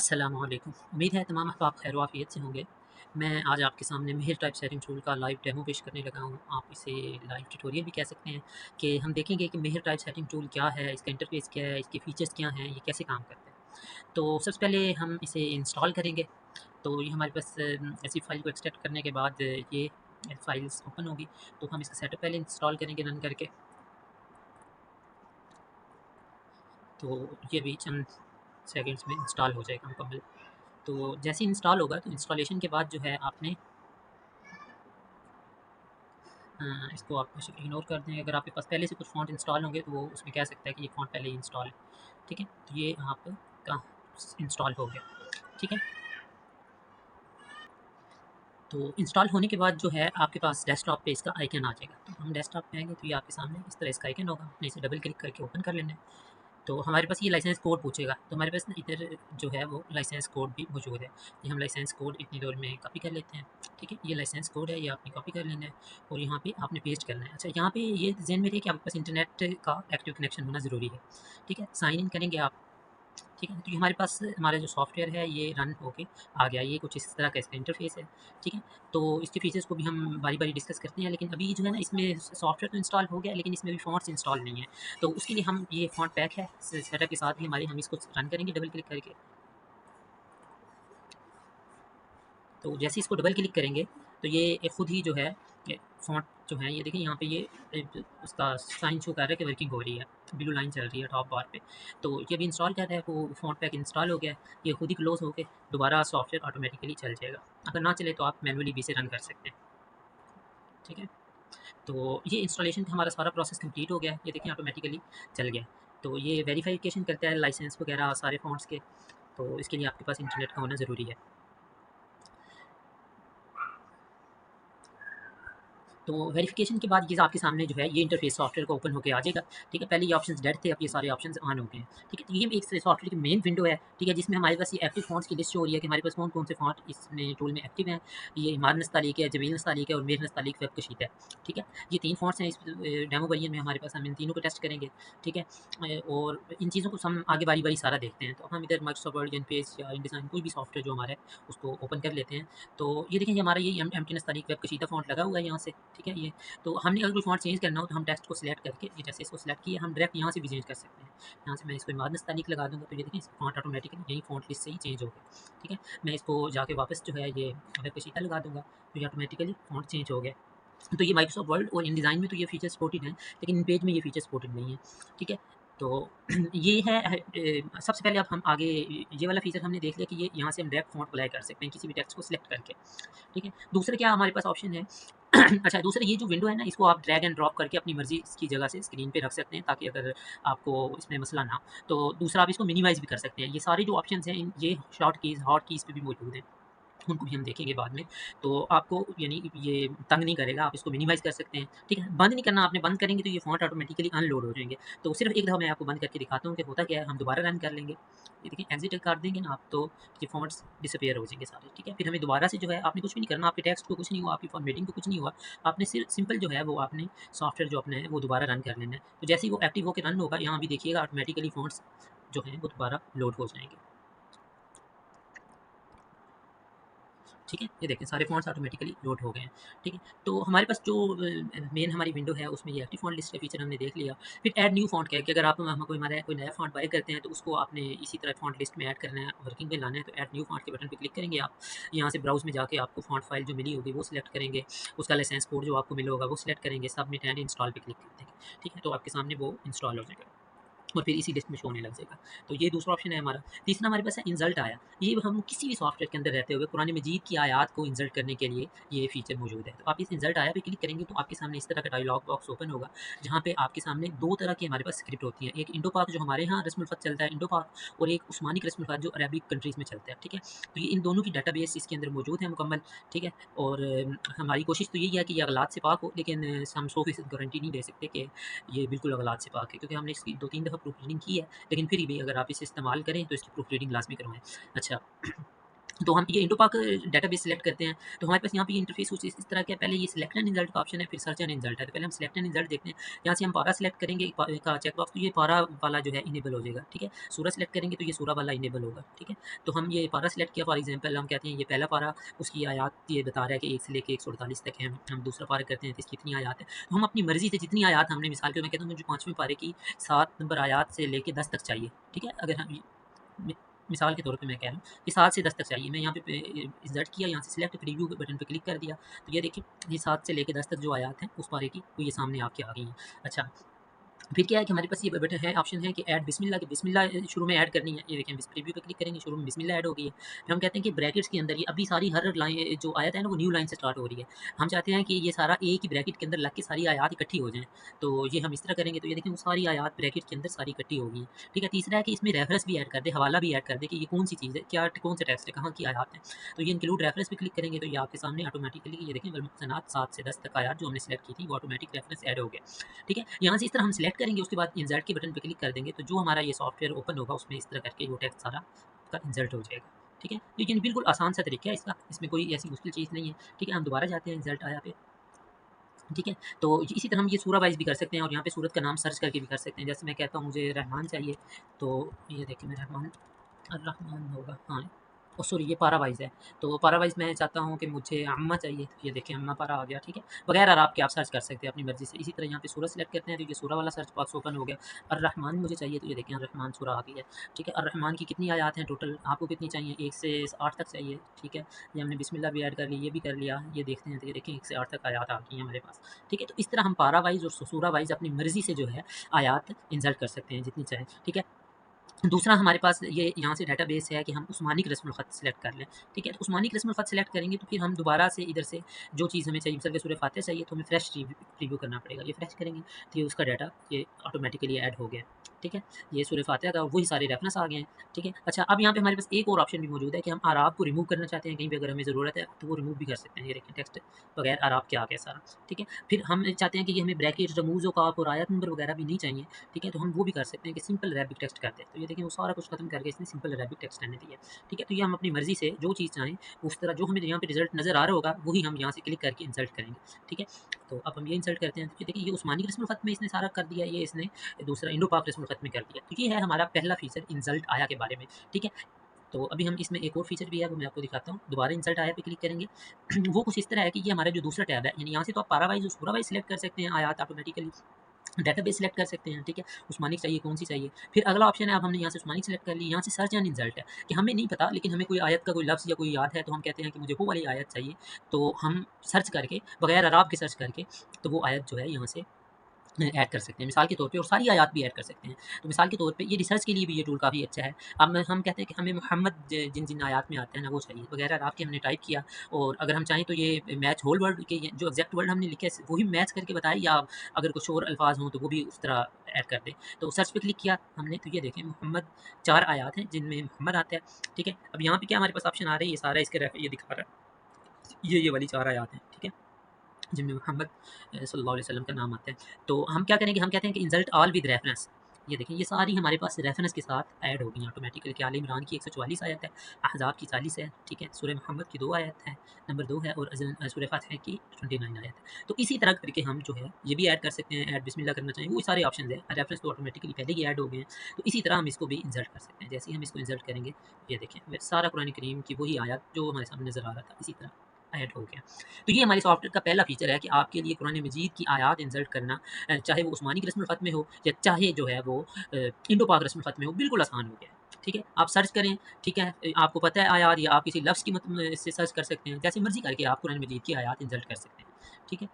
अस्सलामुअलैकुम। उम्मीद है तमाम अहबाब खैर वाफ़ियत से होंगे। मैं आज आपके सामने मेहर टाइप सेटिंग टूल का लाइव डेमो पेश करने लगा हूँ। आप इसे लाइव ट्यूटोरियल भी कह सकते हैं कि हम देखेंगे कि मेहर टाइप सेटिंग टूल क्या है, इसका इंटरफ़ेस क्या है, इसके फ़ीचर्स क्या हैं, ये कैसे काम करता है। तो सबसे पहले हम इसे इंस्टॉल करेंगे। तो ये हमारे पास ऐसी फ़ाइल को एक्सट्रैक्ट करने के बाद ये फ़ाइल्स ओपन होगी। तो हम इसका सेटअप पहले इंस्टॉल करेंगे रन करके। तो ये भी चंद सेकंड्स में इंस्टॉल हो जाएगा मुकम्मल। तो जैसे ही इंस्टॉल होगा तो इंस्टॉलेशन के बाद जो है आपने इसको आप इग्नोर कर दें। अगर आपके पास पहले से कुछ फ़ॉन्ट इंस्टॉल होंगे तो वो उसमें कह सकता है कि ये फ़ॉन्ट पहले ही इंस्टॉल है। ठीक है? तो ये आपका इंस्टॉल हो गया। ठीक है? तो इंस्टॉल होने के बाद जो है आपके पास डेस्कटॉप पे इसका आइकन आ जाएगा। तो हम डेस्कटॉप पे आएँगे तो ये आपके सामने इस तरह इसका आइकन होगा। आपने इसे डबल क्लिक करके ओपन कर लेना है। तो हमारे पास ये लाइसेंस कोड पूछेगा। तो हमारे पास ना इधर जो है वो लाइसेंस कोड भी मौजूद है। ये हम लाइसेंस कोड इतनी देर में कॉपी कर लेते हैं। ठीक है? ये लाइसेंस कोड है, ये आपने कॉपी कर लेना है और यहाँ पे आपने पेस्ट करना है। अच्छा, यहाँ पे ये ज़हन में रहे कि आपके पास इंटरनेट का एक्टिव कनेक्शन होना ज़रूरी है। ठीक है? साइन इन करेंगे आप। ठीक है? तो ये हमारे पास हमारा जो सॉफ्टवेयर है ये रन होके आ गया। ये कुछ इस तरह का इसका इंटरफ़ेस है। ठीक है? तो इसके फीचर्स को भी हम बारी-बारी डिस्कस करते हैं, लेकिन अभी जो है ना इसमें सॉफ्टवेयर तो इंस्टॉल हो गया, लेकिन इसमें भी फ़ॉन्ट्स इंस्टॉल नहीं है। तो उसके लिए हम ये फ़ॉन्ट पैक है सेटअप के साथ ही हमारे, हम इसको रन करेंगे डबल क्लिक करके। तो जैसे ही इसको डबल क्लिक करेंगे तो ये खुद ही जो है ये फ़ॉन्ट जो है ये देखिए यहाँ पे ये उसका साइन शो कर रहा है कि वर्किंग हो रही है, ब्लू लाइन चल रही है टॉप बार पे। तो ये भी इंस्टॉल कर रहा है, वो फ़ॉन्ट पैक इंस्टॉल हो गया है। ये खुद ही क्लोज़ होके दोबारा सॉफ्टवेयर ऑटोमेटिकली चल जाएगा। अगर ना चले तो आप मैनुअली भी इसे रन कर सकते हैं। ठीक है? तो ये इंस्टॉलेशन का हमारा सारा प्रोसेस कंप्लीट हो गया है। ये देखिए ऑटोमेटिकली चल गया है। तो ये वेरिफिकेशन करता है लाइसेंस वगैरह सारे फ़ॉन्ट्स के। तो इसके लिए आपके पास इंटरनेट का होना ज़रूरी है। तो वेरिफिकेशन के बाद ये आपके सामने जो है ये इंटरफेस सॉफ्टवेयर का ओपन होकर आ जाएगा। ठीक है? पहले ये ऑप्शंस डेड थे, अब ये सारे ऑप्शंस ऑन हो गए हैं। ठीक है? तो ये एक सॉफ्टवेयर की मेन विंडो है। ठीक है? जिसमें हमारे पास ये एक्टिव फ़ॉन्ट्स की लिस्ट शो हो रही है कि हमारे पास कौन-कौन से फ़ॉन्ट इसमें टूल में एक्टिव हैं। ये इमाद नस्तालीक है, जमील नस्तालीक है और मीर नस्तालीक वेब कशीदा है। ठीक है? ये 3 फ़ॉन्ट्स हैं इस डेमो वर्ज़न में हमारे पास, हम इन तीनों को टेस्ट करेंगे। ठीक है? और इन चीज़ों को हम आगे बारी-बारी सारा देखते हैं। तो हम इधर माइक्रोसॉफ्ट वर्ड, इनपेज या इनडिज़ाइन कोई भी सॉफ्टवेयर जो हमारा है उसको ओपन कर लेते हैं। तो ये देखें, ये हमारा ये एम्प्टी नस्तालीक वेब कशीदा फ़ॉन्ट लगा हुआ है यहाँ से। ठीक है? ये तो हमने अगर कोई फ़ॉन्ट चेंज करना हो तो हम टेक्स्ट को सिलेक्ट करके, ये जैसे इसको सिलेक्ट किया, हम डायरेक्ट यहाँ से भी चेंज कर सकते हैं। यहाँ से मैं इसको इमाद नस्तालीक लगा दूँगा तो ये देखें फ़ॉन्ट ऑटोमेटिकली यही फ़ॉन्ट लिस्ट से ही चेंज हो गया। ठीक है? मैं इसको जाके वापस जो है ये वेब कशीदा लगा दूँगा तो ये ऑटोमेटिकली फ़ॉन्ट चेंज हो गया। तो ये माइक्रोसॉफ्ट वर्ड और इनडिज़ाइन में तो ये फ़ीचर सपोर्टेड हैं, लेकिन इन पेज में ये फ़ीचर सपोर्टेड नहीं है। ठीक है? तो ये है सबसे पहले अब हम आगे ये वाला फ़ीचर हमने देख लिया कि ये यहाँ से हम डायरेक्ट फ़ॉन्ट अप्लाई कर सकते हैं किसी भी टेक्स्ट को सिलेक्ट करके। ठीक है? दूसरा क्या हमारे पास ऑप्शन है अच्छा, दूसरा ये जो विंडो है ना, इसको आप ड्रैग एंड ड्रॉप करके अपनी मर्ज़ी की जगह से स्क्रीन पे रख सकते हैं ताकि अगर आपको इसमें मसला ना हो। तो दूसरा आप इसको मिनिमाइज़ भी कर सकते हैं। ये सारे जो ऑप्शंस हैं ये शॉर्ट कीज़, हॉट कीज़ पे भी मौजूद हैं। उनको भी हम देखेंगे बाद में। तो आपको यानी ये तंग नहीं करेगा, आप इसको मिनिमाइज़ कर सकते हैं। ठीक है? बंद नहीं करना आपने, बंद करेंगे तो ये फ़ॉन्ट ऑटोमेटिकली अनलोड हो जाएँगे। तो सिर्फ़ एक दफ़ा मैं आपको बंद करके दिखाता हूँ कि होता क्या है, हम दोबारा रन कर लेंगे। ये देखिए एग्ज़िट कर देंगे ना आप तो ये फ़ॉन्ट्स डिसअपीयर हो जाएँगे सारे। ठीक है? फिर हमें दोबारा से जो है आपने कुछ भी नहीं करना, आपके टेक्स्ट को कुछ नहीं हुआ, आपकी फ़ॉर्मेटिंग को कुछ नहीं हुआ। आपने सिंपल जो है वो आपने सॉफ्टवेयर जो अपना है वो दोबारा रन कर लेना है। तो जैसे ही वो एक्टिव होके रन होगा, यहाँ भी देखिएगा ऑटोमेटिकली फ़ॉन्ट्स जो हैं वो दोबारा लोड हो जाएँगे। ठीक है? ये देखें सारे फ़ॉन्ट्स ऑटोमेटिकली लोड हो गए हैं। ठीक है? तो हमारे पास जो मेन हमारी विंडो है उसमें ये एक्टिव फ़ॉन्ट लिस्ट का फ़ीचर हमने देख लिया। फिर ऐड न्यू फ़ॉन्ट क्या है कि अगर आप हम कोई नया फ़ॉन्ट बाय करते हैं तो उसको आपने इसी तरह फ़ॉन्ट लिस्ट में ऐड करना है, वर्किंग में लाना है, तो ऐड न्यू फ़ॉन्ट के बटन पे क्लिक करेंगे आप। यहाँ से ब्राउज़ में जाके आपको फ़ॉन्ट फ़ाइल जो मिली होगी वो सिलेक्ट करेंगे। उसका लाइसेंस कोड जो आपको मिला होगा वो सिलेक्ट करेंगे, सबमिट एंड इंस्टॉल पे क्लिक कर देंगे। ठीक है? तो आपके सामने वो इंस्टॉल हो जाएगा। और फिर इसी लिस्ट में शो होने लग जाएगा। तो ये दूसरा ऑप्शन है हमारा। तीसरा हमारे पास है इंसल्ट आया। ये हम किसी भी सॉफ्टवेयर के अंदर रहते हुए कुरान मजीद की आयात को इंसल्ट करने के लिए ये फ़ीचर मौजूद है। तो आप इस इंसल्ट आया पे क्लिक करेंगे तो आपके सामने इस तरह का डायलॉग बॉक्स ओपन होगा, जहाँ पे आपके सामने 2 तरह की हमारे पास स्क्रिप्ट होती हैं। एक इंडो पाक जो हमारे यहाँ रस्म अल चलता है इंडो पाक, और एक उस्मानिक रस्म अल जो अरबिक कंट्रीज़ में चलता है। ठीक है? तो ये इन दोनों की डाटाबेस इसके अंदर मौजूद है मुकम्मल। ठीक है? और हमारी कोशिश तो यही है कि ये अगलात से पाक हो, लेकिन हम 100% गारंटी नहीं दे सकते कि ये बिल्कुल अगलात से पाक है, क्योंकि हमने इसकी 2-3 दफ़ा प्रूफ रीडिंग की है। लेकिन फिर भी अगर आप इसे इस्तेमाल करें तो इसकी प्रूफ रीडिंग लाज़मी करवाएँ। अच्छा, तो हम ये इंडोपाक डेटाबेस सेलेक्ट करते हैं, तो हमारे पास यहाँ पे इंटरफेस कुछ इस तरह का है। पहले ये सिलेक्ट एंड रिजल्ट का ऑप्शन है, फिर सर्च एंड रिजल्ट है। तो पहले हम सिलेक्ट एंड रिजल्ट देखते हैं। यहाँ से हम पारा सेलेक्ट करेंगे का चेकबॉक्स, तो ये पारा वाला जो है इनेबल हो जाएगा, ठीक है। सूरा सेलेक्ट करेंगे तो ये सूरा वाला इनेबल होगा, ठीक है। तो हम ये पारा सेलेक्ट किया, फॉर एग्जाम्पल हम कहते हैं ये पहला पारा, उसकी आयात ये बता रहा है कि 1 से लेके 148 तक है। हम दूसरा पारा करते हैं तो इसकी कितनी आयात है, तो हम अपनी मर्जी से जितनी आयात हमने, मिसाल के मैं कहता हूँ मुझे 5वें पारे की 7 नंबर आयात से लेके 10 तक चाहिए, ठीक है। अगर हम मिसाल के तौर पे मैं कह रहा हूँ कि 7 से 10 तक चाहिए, मैं यहाँ पे इंसर्ट किया, यहाँ से सिलेक्ट प्रीव्यू बटन पे क्लिक कर दिया, तो ये देखिए ये 7 से लेके 10 तक जो आयात हैं उस पारे की, वो ये सामने आपके आ गई हैं। अच्छा, फिर क्या है कि हमारे पास ये बटन है, ऑप्शन है कि ऐड बिस्मिल्लाह, की बिस्मिल्लाह शुरू में ऐड करनी है। ये देखें प्रीव्यू पे क्लिक करेंगे, शुरू में बिस्मिल्लाह ऐड हो गई है। फिर हम कहते हैं कि ब्रैकेट्स के अंदर ये अभी सारी हर लाइन जो आयत है ना वो न्यू लाइन से स्टार्ट हो रही है। हम चाहते हैं कि ये सारा एक ही ब्रैकेट के अंदर लग के सारी आयात इकट्ठी हो जाएँ, तो ये हम इस तरह करेंगे, तो ये देखें वो सारी आयात ब्रैकेट के अंदर सारी इकट्ठी हो गई हैं, ठीक है। तीसरा है कि इसमें रेफरेंस भी ऐड कर दे, हवाला भी ऐड कर दे कि ये कौन सी चीज़ है, क्या कौन सा टेक्स्ट है, कहाँ की आयात है। तो ये इंक्लूड रेफरेंस पे क्लिक करेंगे तो ये आपके सामने ऑटोमेटिकली ये देखें वल-मुहसनात 7 से 10 तक आयात जो हमने सेलेक्ट की थी वो ऑटोमेटिक रेफरेंस ऐड हो गया, ठीक है। यहाँ से इस तरह हम सिलेक्ट करेंगे, उसके बाद इंसर्ट के बटन पे क्लिक कर देंगे, तो जो हमारा ये सॉफ्टवेयर ओपन होगा उसमें इस तरह करके वो टेक्स्ट सारा का इंसर्ट हो जाएगा, ठीक है। लेकिन बिल्कुल आसान सा तरीका है इसका, इसमें कोई ऐसी मुश्किल चीज़ नहीं है, ठीक है। हम दोबारा जाते हैं इंसर्ट आया पे, ठीक है। तो इसी तरह हम ये सूरा वाइज़ भी कर सकते हैं और यहाँ पे सूरत का नाम सर्च करके भी कर सकते हैं। जैसे मैं कहता हूँ मुझे रहमान चाहिए, तो ये देखिए मैं रहमान अर्रहमान होगा, हाँ। ओह सॉरी, ये पारा वाइज़ है, तो पारा वाइज़ मैं चाहता हूँ कि मुझे अम्मा चाहिए, तो ये देखिए अम्मा पारा आ गया, ठीक है। बगैर अराब के आप सर्च कर सकते हैं अपनी मर्ज़ी से। इसी तरह यहाँ पे सूरत सेलेक्ट करते हैं तो ये सूरा वाला सर्च बॉक्स ओपन हो गया। अर्रहमान मुझे चाहिए, तो ये देखिए अर्रहमान सूरा आ गई है, ठीक है। अर्रहमान की कितनी आयात हैं टोटल, आपको कितनी चाहिए, 1 से 8 तक चाहिए, ठीक है। ये हमने बिस्मिल्लाह भी ऐड कर ली, ये भी कर लिया, ये देखते हैं तो ये देखिए 1 से 8 तक आयात आ गई हैं हमारे पास, ठीक है। तो इस तरह हम पारा वाइज़ और सूरा वाइज़ अपनी मर्ज़ी से जो है आयात इंसर्ट कर सकते हैं जितनी चाहें, ठीक है। दूसरा हमारे पास ये यहाँ से डेटाबेस है कि हम उस्मानी रस्मुल ख़त सेलेक्ट कर लें, ठीक है। तो उस्मानी रस्मुल ख़त सेलेक्ट करेंगे तो फिर हम दोबारा से इधर से जो चीज़ हमें चाहिए, मिसाल के सूरह फातिहा चाहिए तो हमें फ्रेश प्रीव्यू करना पड़ेगा। ये फ्रेश करेंगे तो ये उसका डाटा ये ऑटोमेटिकली ऐड हो गया, ठीक है। ये सूरह फातिहा का वही सारे रेफरेंस आ गए हैं, ठीक है। अच्छा, अब यहाँ पे हमारे पास एक और ऑप्शन भी मौजूद है कि हम आराब को रिमूव करना चाहते हैं, कहीं पे अगर हमें ज़रूरत है तो वो रिमूव भी कर सकते हैं। ये देखिए टेक्स्ट बगैर आराब के आ गया सारा, ठीक है। फिर हम चाहते हैं कि ये हमें ब्रैकेट, रमूज़, औक़ाफ़ और आयत नंबर वगैरह भी नहीं चाहिए, ठीक है। तो हम वो भी कर सकते हैं कि सिंपल अरबिक टेक्स्ट कर दें। तो ये देखिए वो सारा कुछ खत्म करके इसने सिंपल अरबिक टेक्स्ट रहने दिया, ठीक है। तो ये हम अपनी मर्ज़ी से जो चीज़ चाहें उस तरह जो हमें यहाँ पे रिज़ल्ट नज़र आ रहा होगा वही हम यहाँ से क्लिक करके इंसर्ट करेंगे, ठीक है। तो अब हम ये इंसर्ट करते हैं, तो देखिए ये उस्मानी रस्मुल ख़त में इसने सारा कर दिया, ये इसने दूसरा इंडो पाक रस्मुल ख़त में कर दिया। तो ये है हमारा पहला फ़ीचर इंसल्ट आया के बारे में, ठीक है। तो अभी हम इसमें एक और फ़ीचर भी है वो मैं आपको दिखाता हूँ। दोबारा इंसर्ट आया पे क्लिक करेंगे वो कुछ इस तरह है कि ये हमारा जो दूसरा टैब है, यानी यहाँ से तो आप पारा वाइज़ और सूरा वाइज़ सिलेक्ट कर सकते हैं आयात ऑटोमेटिकली, डेटाबेस सेलेक्ट कर सकते हैं, ठीक है। उस्मानिक चाहिए, कौन-सी चाहिए। फिर अगला ऑप्शन है, अब हमने यहाँ से उस्मानिक सेलेक्ट कर ली, यहाँ से सर्च एंड इंसल्ट है कि हमें नहीं पता लेकिन हमें कोई आयत का कोई लफ्ज़ या कोई याद है तो हम कहते हैं कि मुझे वो वाली आयत चाहिए। तो हम सर्च करके बगैर अराब के सर्च करके तो वो आयत जो है यहाँ से ऐड कर सकते हैं मिसाल के तौर पे, और सारी आयात भी ऐड कर सकते हैं। तो मिसाल के तौर पे ये रिसर्च के लिए भी ये टूल काफ़ी अच्छा है। अब हम कहते हैं कि हमें मोहम्मद जिन आयात में आते हैं ना वो चाहिए, वगैरह अराब के हमने टाइप किया, और अगर हम चाहें तो ये मैच होल वर्ड के जो एग्जैक्ट वर्ड हमने लिखे वही मैच करके बताए, या अगर कुछ और अल्फाज हों तो वो भी उस तरह ऐड कर दें। तो सर्च पे क्लिक किया हमने, तो ये देखें मोहम्मद 4 आयात हैं जिनमें मोहम्मद आता है, ठीक है। अब यहाँ पे क्या हमारे पास ऑप्शन आ रहे हैं, ये सारा इसके ये दिखा रहा है, ये वाली 4 आयात हैं, ठीक है, जिनमें मोहम्मद सल्लल्लाहु अलैहि वसल्लम का नाम आता है। तो हम क्या करेंगे, हम कहते हैं कि इंसल्ट ऑल विद रेफरेंस। ये देखिए ये सारी हमारे पास रेफरेंस के साथ ऐड हो गई ऑटोमेटिकली, कि आल इमरान की 144 आयत है, अहज़ाब की 40 है, ठीक है, सूरह मोहम्मद की 2 आयत है, नंबर 2 है, और सूरह फातिहा की 29 आयत है। तो इसी तरह करके हम जो है ये भी ऐड कर सकते हैं, ऐड बिस्मिल्लाह करना चाहिए, वो सारे ऑप्शन है, रेफरेंस तो ऑटोमेटिकली पहले ही ऐड हो गए हैं। तो इसी तरह हम इसको भी इंसल्ट कर सकते हैं। जैसे ही हम इसको इंसल्ट करेंगे, ये देखें सारा कुरान करीम की वही आयत जो हमारे सामने नज़र आ रहा था इसी तरह ऐड हो गया। तो ये हमारे सॉफ्टवेयर का पहला फीचर है कि आपके लिए कुरान मजीद की आयात इंसर्ट करना, चाहे वो उस्मानी रस्मुल ख़त में हो या चाहे जो है वो इंडो पाक रस्मुल ख़त में हो, बिल्कुल आसान हो गया है। ठीक है, आप सर्च करें, ठीक है, आपको पता है आयात, या आप किसी लफ्ज़ की से सर्च कर सकते हैं, जैसे मर्ज़ी करके आप कुरान मजीद की आयात इंसर्ट कर सकते हैं। ठीक है,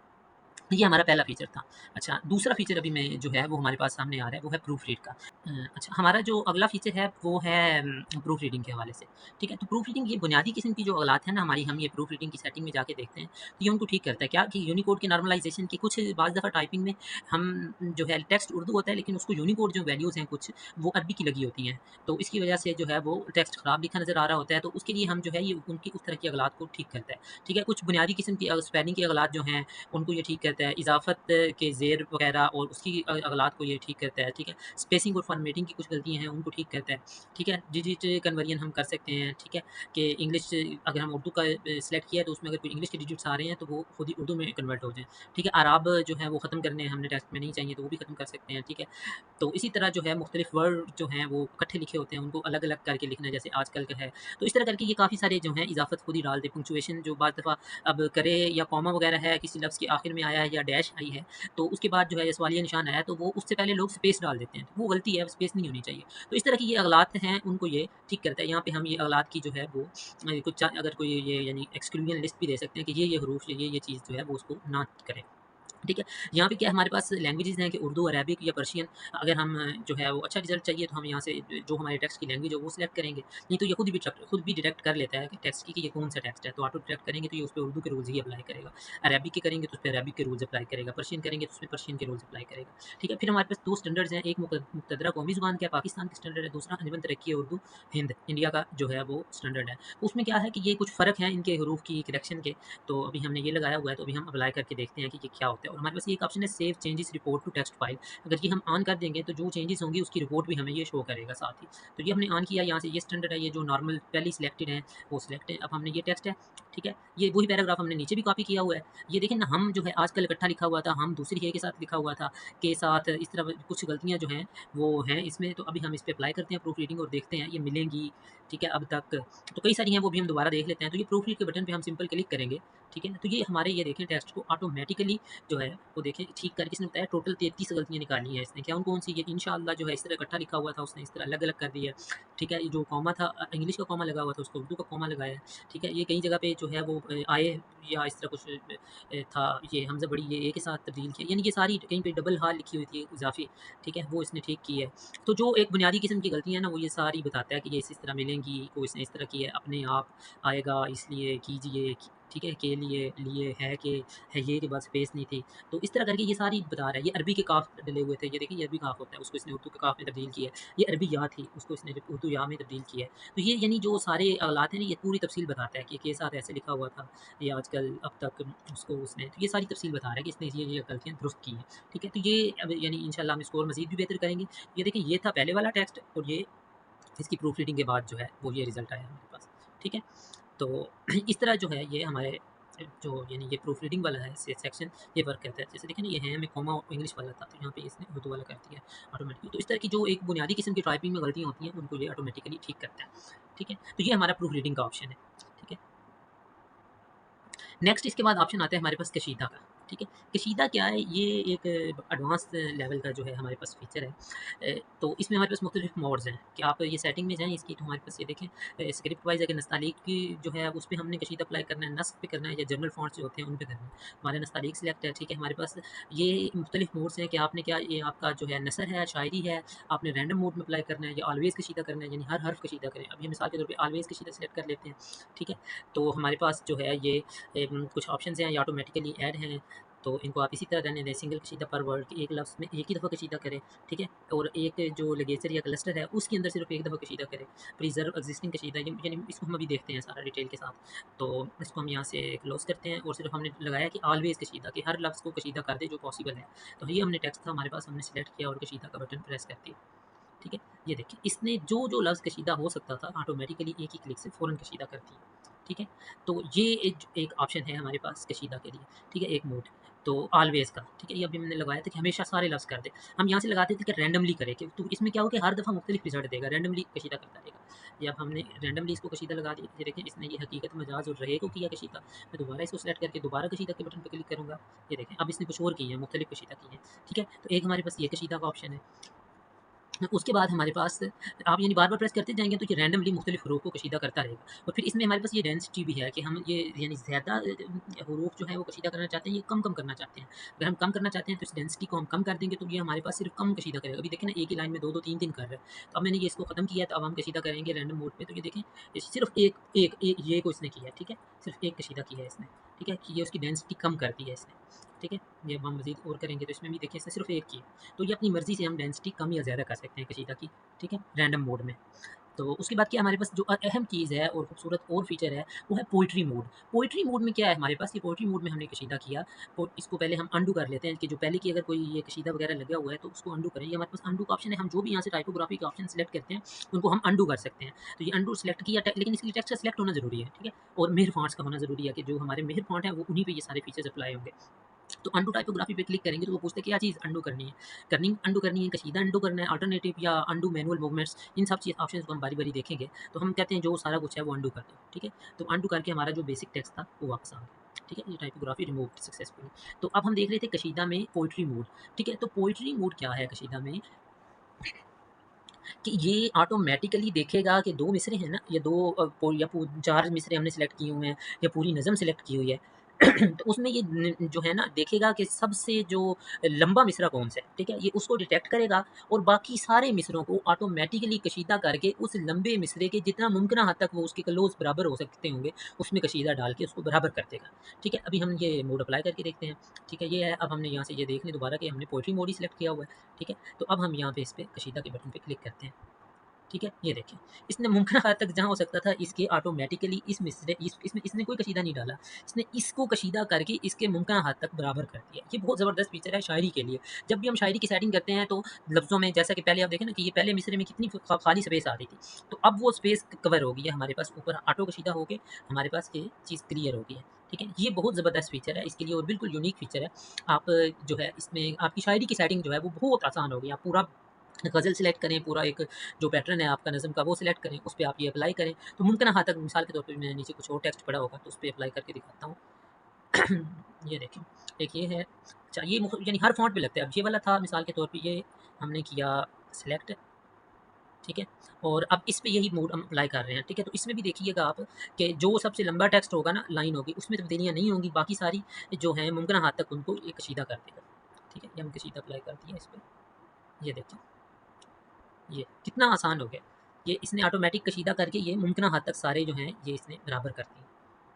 ये हमारा पहला फ़ीचर था। अच्छा, दूसरा फ़ीचर अभी मैं जो है वो हमारे पास सामने आ रहा है, वो है प्रूफ रीड का। अच्छा, हमारा जो अगला फ़ीचर है वो है प्रूफ रीडिंग के हवाले से। ठीक है, तो प्रूफ रीडिंग ये बुनियादी किस्म की जो औलात है ना हमारी, हम ये प्रूफ रीडिंग की सेटिंग में जाके देखते हैं, तो ये उनको ठीक करता है। क्या कि यूनिकोड के नॉर्मलाइज़ेशन की कुछ बाज़ दफ़ा टाइपिंग में हम जो है टेक्स्ट उर्दू होता है लेकिन उसको यूनिकोड जो वैल्यूज़ हैं कुछ वो अरबी की लगी होती हैं। तो इसकी वजह से जो है वो टेक्स्ट ख़राब लिखा नज़र आ रहा होता है, तो उसके लिए हम जो है ये उनकी उस तरह की अगलात को ठीक करता है। ठीक है, कुछ बुनियादी किस्म की स्पेलिंग की अगलात जो हैं उनको ये ठीक करता करता है, इजाफ़त के ज़ेर वगैरह और उसकी अगलात को ये ठीक करता है, ठीक है। स्पेसिंग और फॉर्मेटिंग की कुछ गलतियाँ हैं, उनको ठीक करता है, ठीक है। डिजिट कन्वर्जन हम कर सकते हैं, ठीक है, कि इंग्लिश अगर हम उर्दू का सेलेक्ट किया है, तो उसमें अगर कोई इंग्लिश के डिजिट्स आ रहे हैं, तो वो खुद ही उर्दू में कन्वर्ट हो जाएँ, ठीक है। अरब जो है वो ख़त्म करने हैं हमने टेक्स्ट में नहीं चाहिए, तो वो भी ख़त्म कर सकते हैं, ठीक है। तो इसी तरह जो है मुख्तलिफ वर्ड जो हैं वो इकट्ठे लिखे होते हैं, उनको अलग-अलग करके लिखना है, जैसे आजकल का है। तो इस तरह करके ये काफ़ी सारे जो हैं इज़ाफ़त खुद ही डाल दे, पंक्चुएशन जो बाद दफ़ा अब करे या कॉमा वगैरह है, किसी लफ्ज़ के आखिर में आया है या डैश आई है, तो उसके बाद जो है सवालिया निशान आया, तो वो उससे पहले लोग स्पेस डाल देते हैं, वो गलती है, स्पेस नहीं होनी चाहिए। तो इस तरह की ये अगलात हैं, उनको ये ठीक करता है। यहाँ पे हम ये अगलात की जो है वो कुछ अगर कोई ये यानी एक्सक्लूजन लिस्ट भी दे सकते हैं कि ये हरूफ ये चीज़ जो है वो उसको ना करे। ठीक है। यहाँ पे क्या हमारे पास लैंग्वेजेज़ हैं कि उर्दू, अरबिक या पर्शियन। अगर हम जो है वो अच्छा रिज़ल्ट चाहिए तो हम यहाँ से जो हमारे टेक्स्ट की लैंग्वेज है वो सिलेक्ट करेंगे। नहीं तो ये खुद भी डिटेक्ट कर लेता है कि टेक्स्ट की कि ये कौन-सा टेक्स्ट है। तो ऑटो डिटेक्ट करेंगे तो ये उस पे उर्दू के रूल्स ही अप्लाई करेगा। अरबिक के करेंगे तो उस पे अरबिक के रूल्स अप्लाई करेगा। पर्शियन करेंगे तो उसमें पर्शियन के रूल्स अप्लाई करेगा। ठीक है। फिर हमारे पास 2 स्टैंडर्ड्स हैं। एक मुक़द्दरा कौमी ज़ुबान का पाकिस्तान का स्टैंडर्ड है, दूसरा अंजुमन तरक्की उर्दू हिंद इंडिया का जो है वो स्टैंडर्ड है। उसमें क्या है कि ये कुछ फ़र्क है इनके हरूफ की करेक्शन के। तो अभी हमने ये लगाया हुआ है, तो अभी हम अप्लाई करके देखते हैं कि ये क्या होता है। और हमारे पास ये एक ऑप्शन है save changes report to text file. अगर ये हम ऑन कर देंगे तो जो चेंजेस होंगी उसकी रिपोर्ट भी हमें ये शो करेगा साथ ही। तो ये हमने ऑन किया, यहाँ से ये स्टैंडर्ड है, ये जो नॉर्मल पहले सिलेक्टेड है वो सिलेक्ट है। अब हमने ये टेक्स्ट है, ठीक है, ये वही पैराग्राफ हमने नीचे भी कॉपी किया हुआ है। ये देखें ना, हम जो है आजकल इकट्ठा लिखा हुआ था, हम दूसरी है के साथ लिखा हुआ था, के साथ इस तरह कुछ गलतियाँ जो हैं वो हैं इसमें। तो अभी हम इस पे अप्लाई करते हैं प्रूफ रीडिंग और देखते हैं ये मिलेंगी, ठीक है। अब तक तो कई सारी हैं, वो भी हम दोबारा देख लेते हैं। तो ये प्रूफ रीड के बटन पे हम सिंपल क्लिक करेंगे, ठीक है। तो ये हमारे ये देखें टेक्स्ट को ऑटोमेटिकली जो है वो देखें ठीक करके इसने बताया टोटल 33 गलतियाँ निकाली हैं इसने। क्या कौन सी, ये इंशाअल्लाह जो है इस तरह इकट्ठा लिखा हुआ था उसने इस तरह अलग-अलग कर दिया है, ठीक है। ये जो कॉमा था इंग्लिश का कॉमा लगा हुआ था उसको उर्दू का कॉमा लगाया है, ठीक है। ये कई जगह पे जो है वो आए या इस तरह कुछ था, ये हमज़ा बड़ी ये ए के साथ तब्दील किया, यानी ये सारी कहीं पे डबल हा लिखी हुई थी इज़ाफ़ी, ठीक है, वो इसने ठीक की है। तो जो एक बुनियादी किस्म की गलतियाँ हैं ना वो ये सारी बताता है कि ये इस तरह मिलेंगी, को इसने इस तरह की है, अपने आप आएगा, इसलिए कीजिए, ठीक है, के लिए है कि है, ये के बाद स्पेस नहीं थी। तो इस तरह करके ये सारी बता रहा है। ये अरबी के काफ़ डले हुए थे, ये देखिए ये अरबी काफ़ होता है, उसको इसने उर्दू के काफ़ में तब्दील किया है। ये अरबी या थी, उसको इसने उर्दू या में तब्दील किया है। तो ये यानी जो सारे औलात हैं ना, ये पूरी तफ़सील बताता है कि के साथ ऐसे लिखा हुआ था, ये आजकल अब तक उसको उसने, तो ये सारी तफ़सील बता रहा है कि इसने ये गलतियाँ दुरुस्त की हैं, ठीक है। तो ये अब यानी इंशाअल्लाह हम स्कोर मज़ीद भी बेहतर करेंगे। ये देखें ये था पहले वाला टेक्स्ट और ये इसकी प्रूफ रीडिंग के बाद जो है वो ये रिज़ल्ट आया हमारे पास, ठीक है। तो इस तरह जो है ये हमारे जो यानी ये प्रूफ रीडिंग वाला है सेक्शन, ये वर्क करता है। जैसे देखें ना, ये है में कॉमा इंग्लिश वाला था, तो यहाँ पे इसने उर्दू वाला कर दिया ऑटोमेटिकली। तो इस तरह की जो एक बुनियादी किस्म की टाइपिंग में गलतियाँ होती हैं उनको ये ऑटोमेटिकली ठीक करता है, ठीक है। तो ये हमारा प्रूफ रीडिंग का ऑप्शन है, ठीक है। नेक्स्ट इसके बाद ऑप्शन आता है हमारे पास कशीदा का, ठीक है। कशीदा क्या है, ये एक एडवांस लेवल का जो है हमारे पास फीचर है। तो इसमें हमारे पास मुख्तलिफ मोड्स हैं कि आप ये सेटिंग में जाएँ इसकी, तो हमारे पास ये देखें स्क्रिप्ट वाइज अगर नस्तालीक की जो है उस पे हमने कशीदा अप्लाई करना है, नस्ख पे करना है या जनरल फॉन्ट्स जो होते हैं उन पे करना है। हमारे नस्तालीक सिलेक्ट है, ठीक है। हमारे पास ये मुख्तलिफ मोड्स हैं कि आपने क्या, ये आपका जो है नसर है, शायरी है, आपने रैंडम मोड में अप्लाई करना है या ऑलवेज़ कशीदा करना है, यानी हर हर्फ कशीदा करें। अभी मिसाल के तौर पे ऑलवेज़ कशीदा सेलेक्ट कर लेते हैं, ठीक है। तो हमारे पास जो है ये कुछ ऑप्शंस हैं, ये ऑटोमेटिकली ऐड हैं, तो इनको आप इसी तरह रहने दें। सिंगल कशीदा पर वर्ड कि एक लफ्ज़ में एक ही दफ़ा कशीदा करें, ठीक है। और एक जो लिगेचर या क्लस्टर है उसके अंदर सिर्फ एक दफ़ा कशीदा करें। प्रिज़र्व एक्जिस्टिंग कशीदा, यानी इसको हम अभी देखते हैं सारा डिटेल के साथ। तो इसको हम यहाँ से क्लोज़ करते हैं और सिर्फ हमने लगाया कि ऑलवेज़ कशीदा, कि हर लफ्ज़ को कशीदा कर दे जो पॉसिबल है। तो ये हमने टेक्स्ट था हमारे पास, हमने सेलेक्ट किया और कशीदा का बटन प्रेस कर दिया, ठीक है। ये देखिए इसने जो लफ्ज़ कशीदा हो सकता था ऑटोमेटिकली एक ही क्लिक से फ़ौरन कशीदा कर दिया, ठीक है। तो ये एक ऑप्शन है हमारे पास कशीदा के लिए, ठीक है, एक मोड। तो ऑलवेज़ का, ठीक है, ये अभी मैंने लगाया था कि हमेशा सारे लफ्ज़ कर दे। हम यहाँ से लगाते थे कि रैंडमली करे, कि तो इसमें क्या हो कि हर दफ़ा मुख्तलिफ रिज़ल्ट देगा, रैंडमली कशीदा करता रहेगा। ये अब हमने रैंडमली इसको कशीदा लगा दिया, ये देखिए इसने ये हकीकत मजाज और रहे को किया कशीदा। मैं दोबारा इसको सेलेक्ट करके दोबारा कशीदा के बटन पर क्लिक करूँगा, ये देखें अब इसने कुछ और किया है, मुख्तलिफ कशीदा की है, ठीक है। तो एक हमारे पास ये कशीदा का ऑप्शन है। उसके बाद हमारे पास आप यानी बार-बार प्रेस करते जाएँगे तो ये रैंडमली मुख्तलिफ हरूफ को कशीदा करता रहेगा। और फिर इसमें हमारे पास ये डेंसिटी भी है कि हम ये यानी ज़्यादा हरूफ जो है वो कशीदा करना चाहते हैं, ये कम-कम करना चाहते हैं। अगर हम कम करना चाहते हैं तो इस डेंसिटी को हम कम कर देंगे तो ये हमारे पास सिर्फ कम कशीदा करेगा। अभी देखें ना, एक ही लाइन में 2-2 3-3 कर रहा है। तो अब मैंने ये इसको ख़त्म किया, तो अब हम कशीदा करेंगे रैंडम मोड पे, तो ये देखें ये सिर्फ एक ये को इसने किया है, ठीक है। सिर्फ एक कशीदा की है इसने, ठीक है, कि ये उसकी डेंसिटी कम कर दी है इसने, ठीक है। ये अब हम मज़ीद और करेंगे तो इसमें भी देखिए इसने सिर्फ एक की है। तो ये अपनी मर्ज़ी से हम डेंसिटी कम या ज़्यादा कर सकते हैं कशीदा की, ठीक है, रैंडम मोड में। तो उसके बाद क्या हमारे पास जो अहम चीज़ है और खूबसूरत और फीचर है वो है पोइट्री मोड। पोइट्री मोड में क्या है हमारे पास, ये पोइट्री मोड में हमने कशीदा किया, तो इसको पहले हम अंडू कर लेते हैं कि जो पहले की अगर कोई ये कशीदा वगैरह लगा हुआ है तो उसको अंडू करें। ये हमारे पास अंडू का ऑप्शन है, हम जो भी यहाँ से टाइपोग्राफी का ऑप्शन सेलेक्ट करते हैं उनको हम अंडू कर सकते हैं। तो ये अंडू सेलेक्ट किया, लेकिन इसके लिए टेक्स्ट का सेलेक्ट होना ज़रूरी है, ठीक है। और मेहर फॉन्ट्स का होना ज़रूरी है कि जो हमारे मेहर फॉन्ट है वो उन्हीं पे ये सारे फीचर्स अप्लाई होंगे। तो अंडू टाइपोग्राफी पे क्लिक करेंगे तो वो पूछते हैं क्या चीज़ अंडू करनी है, अंडू करनी है, कशीदा अंडू करना है, अल्टरनेटिव या अंडू मैनुअल मूवमेंट्स, इन सब चीज़ ऑप्शंस को हम बारी-बारी देखेंगे। तो हम कहते हैं जो सारा कुछ है वो अंडू कर दो, ठीक है। तो अंडू करके हमारा जो बेसिक टेक्स्ट था वो वापस आ गया, ठीक है। ये टाइपोग्राफी रिमूव्ड सक्सेसफुली। तो अब हम देख रहे थे कशीदा में पोएट्री मोड, ठीक है। तो पोएट्री मोड क्या है कशीदा में, कि ये ऑटोमेटिकली देखेगा कि 2 मिसरे हैं ना, ये 2 या 4 मिसरे हमने सेलेक्ट किए हुए हैं या पूरी नज़म सेलेक्ट की हुई है। तो उसमें ये जो है ना देखेगा कि सबसे जो लंबा मिसरा कौन सा है, ठीक है। ये उसको डिटेक्ट करेगा और बाकी सारे मिसरों को ऑटोमेटिकली कशीदा करके उस लंबे मिसरे के जितना मुमकिन हद तक वो उसके क्लोज बराबर हो सकते होंगे उसमें कशीदा डाल के उसको बराबर कर देगा, ठीक है। अभी हम ये मोड अप्लाई करके देखते हैं, ठीक है। ये है, अब हमने यहाँ से ये देख लें दोबारा कि हमने पोएट्री मोड ही सिलेक्ट किया हुआ है, ठीक है। तो अब हम यहाँ पे इस पे कशीदा के बटन पे क्लिक करते हैं, ठीक है। ये देखिए इसने मुमकिन हद तक जहाँ हो सकता था इसके ऑटोमेटिकली इस मिसरे इसमें इसने कोई कशीदा नहीं डाला, इसने इसको कशीदा करके इसके मुमकिन हद तक बराबर कर दिया। ये बहुत ज़बरदस्त फीचर है शायरी के लिए। जब भी हम शायरी की सेटिंग करते हैं तो लफ्ज़ों में जैसा कि पहले आप देखें ना कि ये पहले मिसरे में कितनी खाली स्पेस आ रही थी, तो अब वो स्पेस कवर हो गई है हमारे पास, ऊपर ऑटो कशीदा हो के हमारे पास ये चीज़ क्लियर हो गई है, ठीक है। ये बहुत ज़बरदस्त फीचर है इसके लिए और बिल्कुल यूनिक फीचर है। आप जो है इसमें आपकी शायरी की सेटिंग जो है वो बहुत आसान हो गई। आप पूरा गज़ल सेलेक्ट करें, पूरा एक जो पैटर्न है आपका नज़म का वो सिलेक्ट करें, उस पे आप ये अप्लाई करें, तो मुमकिन हाँ तक मिसाल के तौर पे मैंने नीचे कुछ और टेक्स्ट पड़ा होगा तो उस पे अप्लाई करके दिखाता हूँ। ये देखें, एक ये है, अच्छा ये यानी हर फ़ॉन्ट पे लगता है। अब ये वाला था मिसाल के तौर पे, ये हमने किया सिलेक्ट, ठीक है। और अब इस पे यही मोड हम अप्लाई कर रहे हैं, ठीक है। तो इसमें भी देखिएगा आप कि जो सबसे लंबा टेक्स्ट होगा ना, लाइन होगी, उसमें तब्दीलियाँ नहीं होंगी, बाकी सारी जो हैं मुमकिन हद तक उनको ये कशीदा कर देगा, ठीक है। ये हम कशीदा अप्लाई कर दिया इस पे, ये देखिए ये कितना आसान हो गया। ये इसने ऑटोमेटिक कशीदा करके ये मुमकिन हद तक सारे जो हैं ये इसने बराबर कर दिए,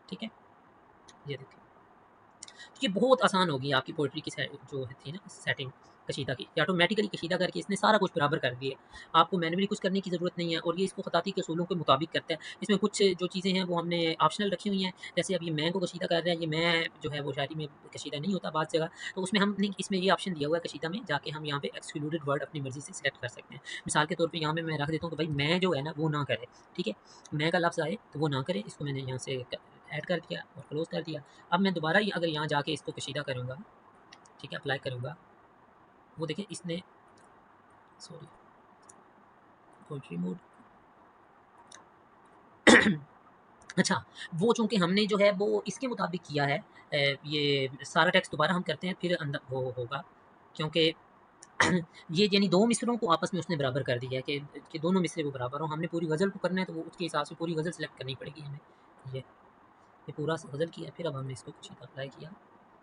ठीक है। ये देखिए ये बहुत आसान होगी आपकी पोइट्री की जो थी ना सेटिंग कशीदा की, ये ऑटोमेटिकली कशीदा करके इसने सारा कुछ बराबर कर दिया। आपको मैनुअली कुछ करने की ज़रूरत नहीं है और ये इसको खताती के असूलों के मुताबिक करता है। इसमें कुछ जो चीज़ें हैं वो हमने ऑप्शनल रखी हुई हैं, जैसे अब ये मैं को कशीदा कर रहा है, ये मैं जो है वो शायरी में कशीदा नहीं होता बाज़ जगह, तो उसमें हमने इसमें ये ऑप्शन दिया हुआ है कशीदा में जाके हम यहाँ पे एक्सक्लूडेड वर्ड अपनी मर्ज़ी से सिलेक्ट कर सकते हैं। मिसाल के तौर पे यहाँ पे मैं रख देता हूँ कि भाई मैं जो है ना वो ना करे, ठीक है। मैं का लफ्ज़ आए तो वो ना करे, इसको मैंने यहाँ से ऐड कर दिया और क्लोज़ कर दिया। अब मैं दोबारा अगर यहाँ जाके इसको कशीदा करूँगा, ठीक है, अप्लाई करूँगा, वो देखिए इसने सॉरी पोएट्री मोड अच्छा, वो चूँकि हमने जो है वो इसके मुताबिक किया है, ये सारा टेक्स्ट दोबारा हम करते हैं फिर अंदर वो होगा, क्योंकि ये यानी 2 मिसरों को आपस में उसने बराबर कर दिया है कि दोनों मिसरे वो बराबर हों। हमने पूरी गज़ल को करना है तो वो उसके हिसाब से पूरी गज़ल सेलेक्ट करनी पड़ेगी हमें। ये पूरा गज़ल किया, फिर अब हमने इसको कशीदा अप्लाई किया,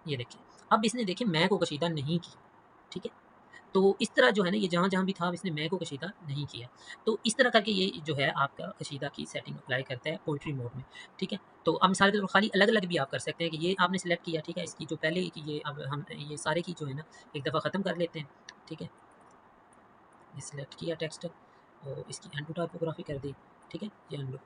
ये देखिए। अब इसने देखिए मैं को कशीदा नहीं की, ठीक है। तो इस तरह जो है ना ये जहाँ-जहाँ भी था इसने मैं को कशीदा नहीं किया। तो इस तरह करके ये जो है आपका कशीदा की सेटिंग अप्लाई करता है पोएट्री मोड में, ठीक है। तो अब मिसाल के तौर खाली अलग-अलग भी आप कर सकते हैं कि ये आपने सेलेक्ट किया, ठीक है। इसकी जो पहले की ये अब हम ये सारे की जो है ना एक दफ़ा ख़त्म कर लेते हैं, ठीक है। ये सिलेक्ट किया टेक्स्ट और इसकी अनडू टाइपोग्राफी कर दी, ठीक है। ये अनडू,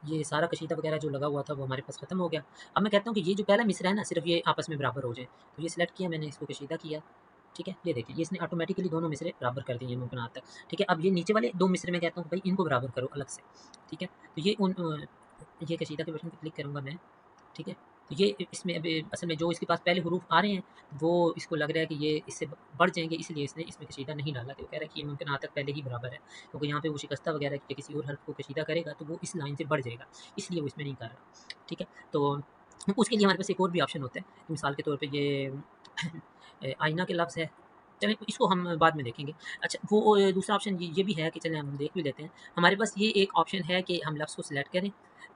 ये सारा कशीदा वगैरह जो लगा हुआ था वो हमारे पास ख़त्म हो गया। अब मैं कहता हूँ कि ये जो पहला मिसरा है ना सिर्फ़ ये आपस में बराबर हो जाए, तो ये सिलेक्ट किया मैंने, इसको कशीदा किया, ठीक है। ये देखिए ये इसने ऑटोमेटिकली दोनों मिसरे बराबर कर दिए मुमकिन हद तक, ठीक है। अब ये नीचे वाले 2 मिसरे मैं कहता हूँ भाई इनको बराबर करो अलग से, ठीक है। तो ये ये कशीदा के बटन पे क्लिक करूँगा मैं, ठीक है। तो ये इसमें अभी असल में जो इसके पास पहले हुरूफ आ रहे हैं वो इसको लग रहा है कि ये इससे बढ़ जाएँगे, इसलिए इसने इसमें कशीदा नहीं डाला, कि वो कह रहा है कि ये मुमकिन हद तक पहले ही बराबर है। क्योंकि यहाँ पे वो शिकस्ता वगैरह या किसी और हर्फ को कशीदा करेगा तो वो इस लाइन से बढ़ जाएगा, इसलिए वो इसमें नहीं कर रहा, ठीक है। तो उसके लिए हमारे पास एक और भी ऑप्शन होता है, मिसाल के तौर पे ये आईना के लफ्ज़ है, चलें इसको हम बाद में देखेंगे। अच्छा वो दूसरा ऑप्शन ये भी है कि चलें हम देख भी लेते हैं। हमारे पास ये एक ऑप्शन है कि हम लफ्ज़ को सिलेक्ट करें,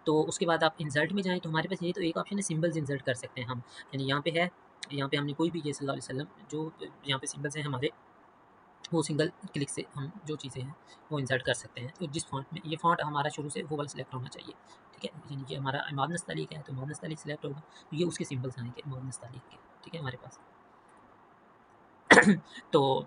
तो उसके बाद आप इंसर्ट में जाएँ तो हमारे पास ये तो एक ऑप्शन है सिंबल्स इंसर्ट कर सकते हैं हम। यानी यहाँ पे है, यहाँ पे हमने कोई भी ये सल्लल्लाहु अलैहि वसल्लम जो यहाँ पे सिंबल्स हैं हमारे, वो सिंगल क्लिक से हम जो चीज़ें हैं वो इंसर्ट कर सकते हैं। तो जिस फ़ॉन्ट में ये फ़ॉन्ट हमारा शुरू से वो वाला सिलेक्ट होना चाहिए, ठीक है। यानी कि हमारा इमाद नस्तलीक है तो इमाद नस्तलीक सिलेक्ट होगा, तो ये उसके सिंबल्स आएँगे इमाद नस्तलीक के, ठीक है हमारे पास। तो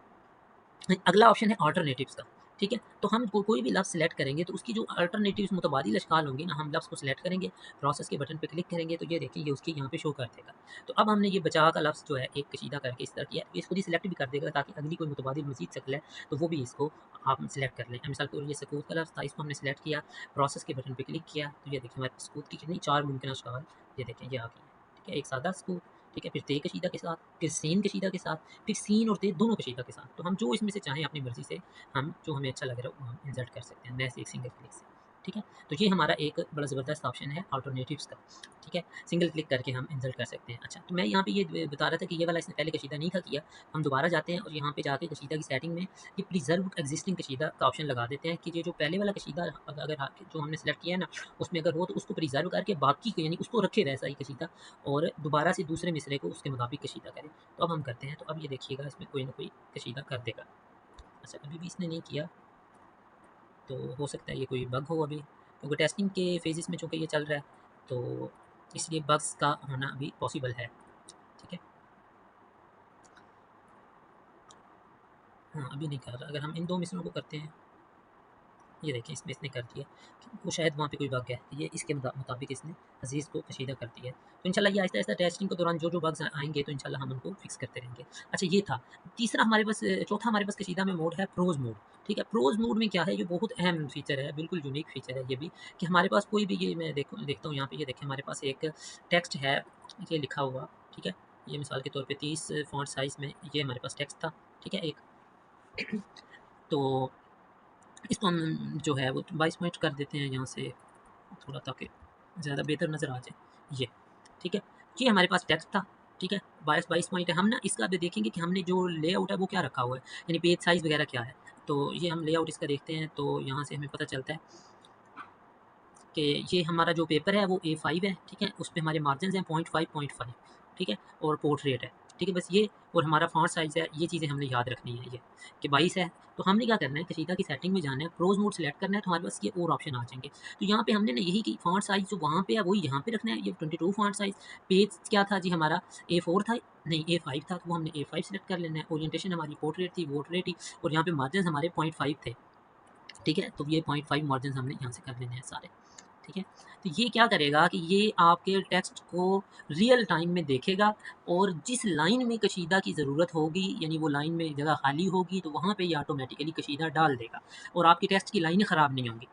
अगला ऑप्शन है अल्टरनेटिव्स का, ठीक है। तो हम कोई भी लफ्ज़ सेलेक्ट करेंगे तो उसकी जो अल्टरनेटिव्स मुतबादिल अशकाल होंगे ना, हम लफ्ज़ को सेलेक्ट करेंगे, प्रोसेस के बटन पे क्लिक करेंगे तो ये देखिए ये उसकी यहाँ पे शो कर देगा। तो अब हमने ये बचा का लफ्ज़ जो है एक कशीदा करके इस तरह किया, ये खुद ही सेलेक्ट भी कर देगा ताकि अगली कोई मुतबादिल मज़ीद शक्ल है तो वो भी इसको आप सेलेक्ट कर लें। मिसाल के तौर पर ये सकूत का लफ्ज़ था, इसको हमने सेलेक्ट किया, प्रोसेस के बटन पे क्लिक किया तो ये देखिए हमारे पास सकूत की कितनी 4 मुमकिन अशकाल ये देखें ये आ गई है। ठीक है, एक सादा सकूत, ठीक है, फिर ते कशीदा के साथ, फिर सीन कशीदा के साथ, फिर सीन और ते दोनों कशीदा के साथ। तो हम जो इसमें से चाहें अपनी मर्ज़ी से हम जो हमें अच्छा लग रहा है वो हम इंसर्ट कर सकते हैं महज एक सिंगल क्लिक से। ठीक है, तो ये हमारा एक बड़ा ज़बरदस्त ऑप्शन है अल्टरनेटिव्स का। ठीक है, सिंगल क्लिक करके हम इंसर्ट कर सकते हैं। अच्छा, तो मैं यहाँ पे ये बता रहा था कि ये वाला इसने पहले कशीदा नहीं था किया। हम दोबारा जाते हैं और यहाँ पे जाके कशीदा की सेटिंग में ये प्रिजर्व एग्जिस्टिंग कशीदा का ऑप्शन लगा देते हैं कि ये जो पहले वाला कशीदा अगर जो हमने सेलेक्ट किया है ना, उसमें अगर हो तो उसको प्रिजर्व करके बाकी को यानी उसको रखे वैसा ही कशीदा और दोबारा से दूसरे मिसरे को उसके मुताबिक कशीदा करें। तो अब हम करते हैं, तो अब ये देखिएगा इसमें कोई ना कोई कशीदा कर देगा। अच्छा, अभी भी इसने नहीं किया तो हो सकता है ये कोई बग हो अभी, क्योंकि टेस्टिंग के फेजेस में चूँकि ये चल रहा है तो इसलिए बग्स का होना अभी पॉसिबल है। ठीक है, हाँ अभी नहीं कर रहा। अगर हम इन 2 मिसरों को करते हैं, ये देखिए इसमें इसने कर दिया, वो शायद वहाँ पे कोई बग है, ये इसके मुताबिक इसने अज़ीज़ को कशीदा कर दिया है। तो इंशाल्लाह ये आहिस्ता-आहिस्ता टेस्टिंग के दौरान जो बग्स आएँगे तो इंशाल्लाह हम उनको फिक्स करते रहेंगे। अच्छा ये था, तीसरा हमारे पास चौथा हमारे पास कशीदा में मोड है प्रोज़ मोड। ठीक है, प्रोज़ मोड में क्या है, ये बहुत अहम फ़ीचर है, बिल्कुल यूनिक फ़ीचर है ये भी, कि हमारे पास कोई भी ये मैं देखता हूँ यहाँ पे, ये देखिए हमारे पास एक टेक्स्ट है, ये लिखा हुआ, ठीक है? ये मिसाल के तौर पे 30 फ़ॉन्ट साइज़ में ये हमारे पास टेक्स्ट था, ठीक है एक। तो इसको हम जो है वो 22 पॉइंट कर देते हैं यहाँ से थोड़ा, ताकि ज़्यादा बेहतर नज़र आ जाए ये। ठीक है, ये हमारे पास टेक्स्ट था, ठीक है, 22 पॉइंट है। हम ना इसका भी देखेंगे कि हमने जो लेआउट है वो क्या रखा हुआ है, यानी पेज साइज़ वगैरह क्या है। तो ये हम लेआउट इसका देखते हैं तो यहाँ से हमें पता चलता है कि ये हमारा जो पेपर है वो A5 है, ठीक है, उस पे हमारे मार्जिन्स हैं 0.5 ठीक है, और पोर्ट्रेट है, ठीक है, बस ये और हमारा फॉन्ट साइज़ है, ये चीज़ें हमने याद रखनी है ये कि 22 है। तो हमने क्या करना है, कशीदा की सेटिंग में जाना है, प्रोज़ मोड सेलेक्ट करना है तो हमारे पास ये और ऑप्शन आ जाएँगे। तो यहाँ पे हमने ना यही कि फॉन्ट साइज़ जो वहाँ पे है वही यहाँ पे रखना है, ये 22 फॉन्ट साइज़। पेज क्या था जी हमारा, A4 था, नहीं A5 था, तो वो हमने A5 सेलेक्ट कर लेना है। ओरिएंटेशन हमारी पोर्ट्रेट थी, पोर्ट्रेट ही, और यहाँ पे मार्जिन्स हमारे 0.5 थे, ठीक है, तो ये 0.5 मार्जिन्स हमने यहाँ से कर लेने हैं सारे। ठीक है, तो ये क्या करेगा कि ये आपके टेक्स्ट को रियल टाइम में देखेगा और जिस लाइन में कशीदा की ज़रूरत होगी, यानी वो लाइन में जगह खाली होगी तो वहाँ पे ये ऑटोमेटिकली कशीदा डाल देगा और आपकी टेक्स्ट की लाइनें ख़राब नहीं होंगी।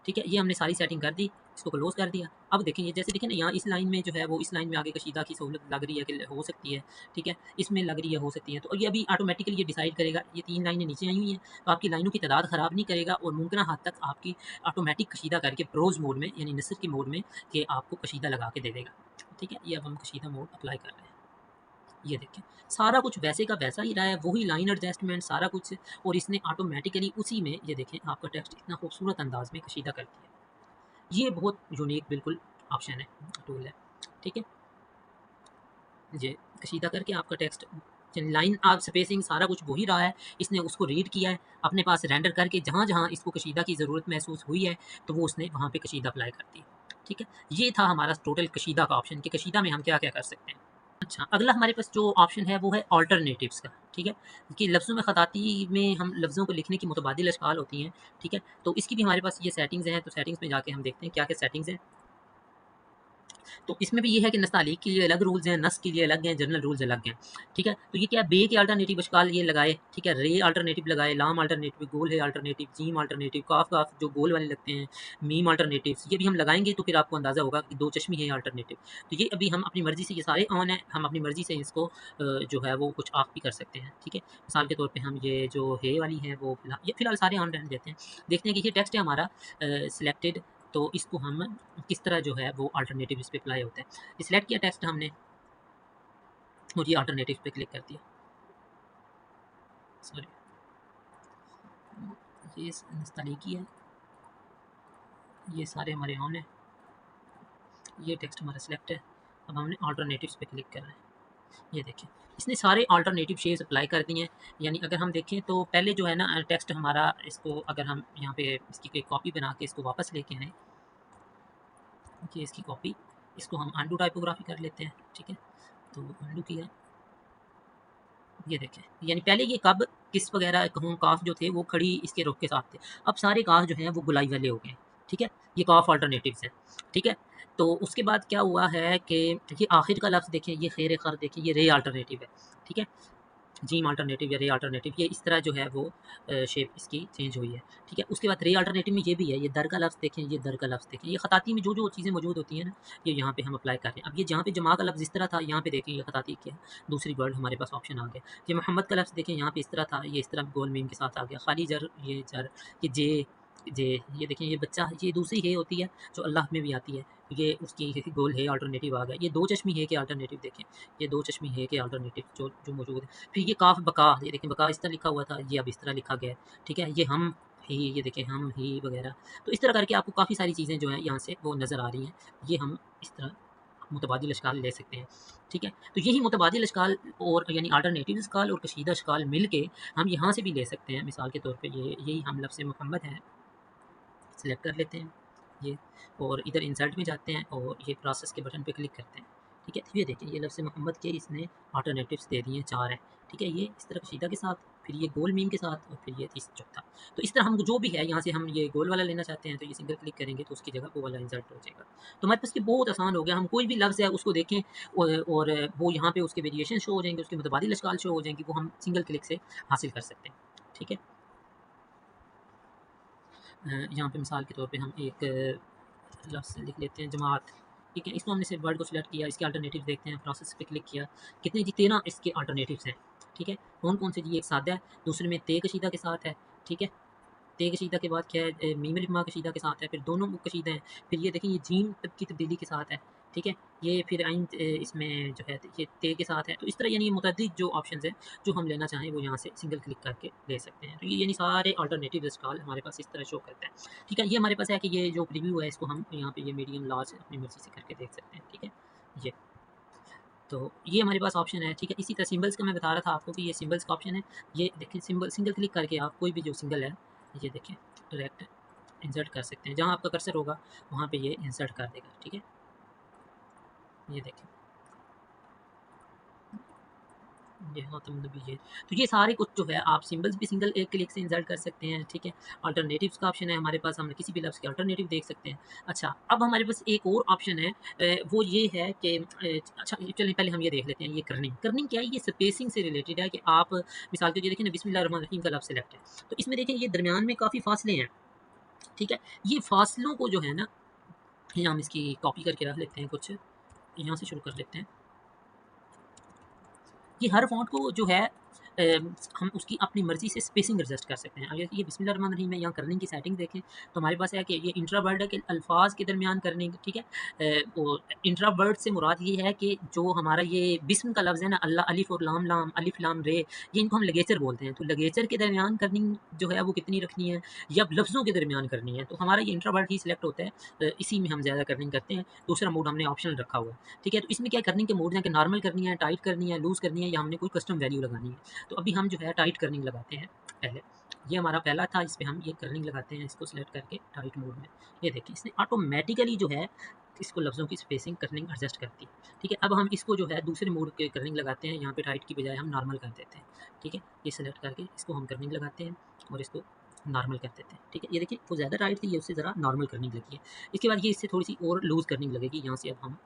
ठीक है, ये हमने सारी सेटिंग कर दी, इसको क्लोज़ कर दिया। अब देखें, ये जैसे देखें ना, यहाँ इस लाइन में जो है वो इस लाइन में आगे कशीदा की सहूलत लग रही है कि हो सकती है, ठीक है, इसमें लग रही है, हो सकती है, तो ये अभी ऑटोमेटिकली ये डिसाइड करेगा। ये 3 लाइनें नीचे आई हुई हैं, तो आपकी लाइनों की तादाद ख़राब नहीं करेगा और मुमकिन हद तक आपकी ऑटोमेटिक कशीदा करके प्रोज़ मोड में यानी नसर के मोड में कि आपको कशीदा लगा के दे देगा। ठीक है, ये अब हम कशीदा मोड अप्लाई कर रहे हैं। ये देखें, सारा कुछ वैसे का वैसा ही रहा है, वही लाइन एडजस्टमेंट सारा कुछ, और इसने ऑटोमेटिकली उसी में ये देखें आपका टेक्स्ट इतना खूबसूरत अंदाज में कशीदा कर दिया। ये बहुत यूनिक बिल्कुल ऑप्शन है, टूल है। ठीक है, ये कशीदा करके आपका टेक्स्ट लाइन आप स्पेसिंग सारा कुछ वही रहा है, इसने उसको रीड किया है अपने पास रेंडर करके, जहाँ जहाँ इसको कशीदा की ज़रूरत महसूस हुई है तो वो उसने वहाँ पे कशीदा अप्लाई कर दी। ठीक है, ये था हमारा टोटल कशीदा का ऑप्शन कि कशीदा में हम क्या क्या कर सकते हैं। अच्छा, अगला हमारे पास जो ऑप्शन है वो है अल्टरनेटिव्स का। ठीक है, कि लफ्ज़ों में ख़ताती में हम लफ्ज़ों को लिखने की मुतबादिल अशकाल होती हैं। ठीक है, तो इसकी भी हमारे पास ये सेटिंग्स हैं, तो सेटिंग्स में जाके हम देखते हैं क्या क्या सेटिंग्स हैं। तो इसमें भी ये है कि नस्तालीक के लिए अलग रूल्स हैं, नस के लिए अलग हैं, जनरल रूल्स अलग हैं। ठीक है, तो ये क्या है, बे के अल्टरनेटिव अशकाल ये लगाए, ठीक है, रे अल्टरनेटिव लगाए, लाम अल्टरनेटिव, गोल है अल्टरनेटिव, जीम अल्टरनेटिव, काफ काफ जो गोल वाले लगते हैं, मीम अल्टरनेटिव्स, ये भी हम लगाएंगे तो फिर आपको अंदाज़ा होगा कि दो चश्मी है अल्टरनेटिव। तो ये अभी हम अपनी मर्ज़ी से, ये सारे ऑन है, हम अपनी मर्ज़ी से इसको जो है वो कुछ ऑफ भी कर सकते हैं। ठीक है, मिसाल के तौर पर हम ये जो है वाली है वो ये फ़िलहाल सारे ऑन रहने देते हैं। देखते हैं कि ये टेक्स्ट है हमारा सिलेक्टेड, तो इसको हम किस तरह जो है वो अल्टरनेटिव इस पे अप्लाई होता है। ये सिलेक्ट किया टेक्स्ट हमने और ये अल्टरनेटिव पे क्लिक कर दिया, सॉरी ये नस्तालीकी है, ये सारे हमारे ऑन है, ये टेक्स्ट हमारा सिलेक्ट है। अब हमने अल्टरनेटिव्स पे क्लिक करना है। ये देखें, इसने सारे अल्टरनेटिव शेड्स अप्लाई कर दिए हैं। यानी अगर हम देखें तो पहले जो है ना टेक्स्ट हमारा, इसको अगर हम यहाँ पे इसकी कोई कॉपी बना के इसको वापस लेके आएँ, ये इसकी कॉपी, इसको हम अनडू टाइपोग्राफी कर लेते हैं। ठीक है, तो अनडू किया, ये देखें, यानी पहले ये कब, किस वगैरह कहूँ काफ जो थे वो खड़ी इसके रुख के साथ थे, अब सारे काफ जो हैं वो गुलाई वाले हो गए। ठीक है, ये काफ अल्टरनेटिव्स हैं। ठीक है, तो उसके बाद क्या हुआ है कि ये आखिर का लफ्ज़ देखें, ये खैर खर देखें, ये रे अल्टरनेटिव है। ठीक है, जीम अल्टरनेटिव या रे अल्टरनेटिव, ये इस तरह जो है वो शेप इसकी चेंज हुई है। ठीक है, उसके बाद रे अल्टरनेटिव में ये भी है, ये दर का लफ्ज़ देखें, ये दर का लफ्ज़ देखें, ये खताती में जो जो चीज़ें मौजूद होती हैं ना, ये यहाँ पे हम अप्लाई कर रहे हैं। अब ये जहाँ पे जमा का लफ्ज़ इस तरह था, यहाँ पे देखें ये खताती क्या है, दूसरी वर्ड हमारे पास ऑप्शन आ गया। ये मोहम्मद का लफ्ज़ देखें, यहाँ पे इस तरह था, ये इस तरह गोल मीम के साथ आ गया। खाली जर, ये जे, जे, ये देखें ये बच्चा, ये दूसरी है होती है जो अल्लाह में भी आती है, ये उसकी गोल है अल्टरनेटिव आ गया। ये दो चश्मी है के अल्टरनेटिव देखें, ये दो चश्मी है के अल्टरनेटिव जो जो मौजूद है। फिर ये काफ बका, ये देखें बका इस तरह लिखा हुआ था, ये अब इस तरह लिखा गया है। ठीक है, ये हम ही, ये देखें हम ही वगैरह। तो इस तरह करके आपको काफ़ी सारी चीज़ें जो हैं यहाँ से वो नज़र आ रही हैं। ये हम इस तरह मुतबादिल अशकाल ले सकते हैं। ठीक है, तो यही मुतबादिल अशकाल और यानी अल्टरनेटिव अशकाल और कशीदा अशकाल मिल के हम यहाँ से भी ले सकते हैं। मिसाल के तौर पे ये यही हम लफ्ज़ मोहम्मद है, सेलेक्ट कर लेते हैं ये, और इधर इंसर्ट में जाते हैं और ये प्रोसेस के बटन पे क्लिक करते हैं। ठीक है, तो ये देखें ये लफ्ज़ मोहम्मद के इसने अल्टरनेटिव्स दे दिए हैं, 4 हैं। ठीक है, ये इस तरह कशीदा के साथ, फिर ये गोल मीम के साथ, और फिर ये तीस चौथा। तो इस तरह हम जो भी है यहाँ से हम ये गोल वाला लेना चाहते हैं तो ये सिंगल क्लिक करेंगे तो उसकी जगह वो वाला इंसर्ट हो जाएगा। तो हमारे पास ये बहुत आसान हो गया, हम कोई भी लफ्ज़ है उसको देखें और वो यहाँ पे उसके वेरिएशन शो हो जाएंगे, उसके मुतबादिल अशकाल शो हो जाएंगे, वो हम सिंगल क्लिक से हासिल कर सकते हैं। ठीक है, यहाँ पे मिसाल के तौर पे हम एक लफ्ज़ लिख लेते हैं जमात। ठीक है, इसको हमने सिर्फ वर्ड को सिलेक्ट किया, इसके अल्टरनेटिव देखते हैं, प्रोसेस पे क्लिक किया, कितने जी 13 इसके अल्टरनेटिव्स हैं। ठीक है, कौन कौन से जी, एक सादा है, दूसरे में ते कशीदा के साथ है। ठीक है, ते कशीदा के बाद क्या है, मीम अलिफ माँ कशीदा के साथ है, फिर दोनों कशीदा हैं, फिर ये देखें ये जीम तब की तब्दीली के साथ है। ठीक है, ये फिर आइन इसमें जो है ये ते के साथ है। तो इस तरह यानी मुतअद्दिद जो ऑप्शंस हैं जो हम लेना चाहें वो यहाँ से सिंगल क्लिक करके ले सकते हैं। तो ये यानी सारे अल्टरनेटिव स्टॉल हमारे पास इस तरह शो करता है। ठीक है, ये हमारे पास है कि ये जो प्रीव्यू है इसको हम यहाँ पे ये मीडियम लार्ज अपनी मर्ज़ी से करके देख सकते हैं। ठीक है, ये तो ये हमारे पास ऑप्शन है। ठीक है, इसी तरह सिंबल्स का मैं बता रहा था आपको कि ये सिंबल्स का ऑप्शन है। ये देखिए सिंबल, सिंगल क्लिक करके आप कोई भी जो सिंगल है ये देखें डायरेक्ट इंसर्ट कर सकते हैं, जहाँ आपका कर्सर होगा वहाँ पे ये इंसर्ट कर देगा। ठीक है, ये देखें ये ख़त्म नबी ये, तो ये सारे कुछ जो है आप सिंबल्स भी सिंगल एक क्लिक से इंसर्ट कर सकते हैं। ठीक है, अल्टरनेटिव्स का ऑप्शन है हमारे पास, हम किसी भी लफ्ज़ के अल्टरनेटिव देख सकते हैं। अच्छा, अब हमारे पास एक और ऑप्शन है, वो ये है कि अच्छा चलिए पहले हम ये देख लेते हैं, ये कर्निंग। कर्निंग क्या है, ये स्पेसिंग से रिलेटेड है कि आप मिसाल के लिए देखिए ना बिस्मिल्लाहिर्रहमानिर्रहीम का लफ्ज़ सेलेक्ट है, तो इसमें देखें ये दरमियान में काफ़ी फासले हैं। ठीक है, ये फासलों को जो है ना, ये हम इसकी कॉपी करके रख लेते हैं, कुछ यहाँ से शुरू कर लेते हैं। कि हर फ़ॉन्ट को जो है हम उसकी अपनी मर्ज़ी से स्पेसिंग एडजस्ट कर सकते हैं। अगर ये बिस्मिल्लाहिर्रहमानिर्रहीम में यहाँ करनिंग की सेटिंग देखें तो हमारे पास है कि ये इंट्रा वर्ड है कि अल्फ़ाज़ के दरमियान करनिंग। ठीक है, और इंट्रा वर्ड से मुराद ये है कि जो हमारा ये बिस्म का लफ्ज़ है ना, अल्लाह, अलिफ़ और लाम लाम, अलिफ़ लाम रे, ये इनको हम लगेचर बोलते हैं। तो लगेचर के दरमियान करनिंग जो है वो कितनी रखनी है, या लफ्ज़ों के दरमियान करनी है, तो हमारा ये इंट्रा वर्ड ही सिलेक्ट होता है। इसी में हम ज़्यादा करनिंग करते हैं। दूसरा मोड हमने ऑप्शनल रखा हुआ है। ठीक है, तो इसमें क्या करनिंग के मोड हैं कि नॉर्मल करनी है, टाइट करनी है, लूज़ करनी है, या हमने कोई कस्टम वैल्यू लगानी है। तो अभी हम जो है टाइट कर्निंग लगाते हैं पहले। ये हमारा पहला था, इस पे हम ये कर्निंग लगाते हैं, इसको सिलेक्ट करके टाइट मोड में। ये देखिए इसने ऑटोमेटिकली जो है इसको लफ्ज़ों की स्पेसिंग कर्निंग एडजस्ट करती है। ठीक है, अब हम इसको जो है दूसरे मोड के कर्निंग लगाते हैं, यहाँ पे टाइट की बजाय हम नॉर्मल कर देते हैं। ठीक है, ये सिलेक्ट करके इसको हम कर्निंग लगाते हैं और इसको नॉर्मल कर देते हैं। ठीक है, ये देखिए वो ज़्यादा टाइट थी, ये उससे ज़रा नॉर्मल कर्निंग लगी है। इसके बाद ये इससे थोड़ी सी और लूज़ कर्निंग लगेगी, यहाँ से अब हम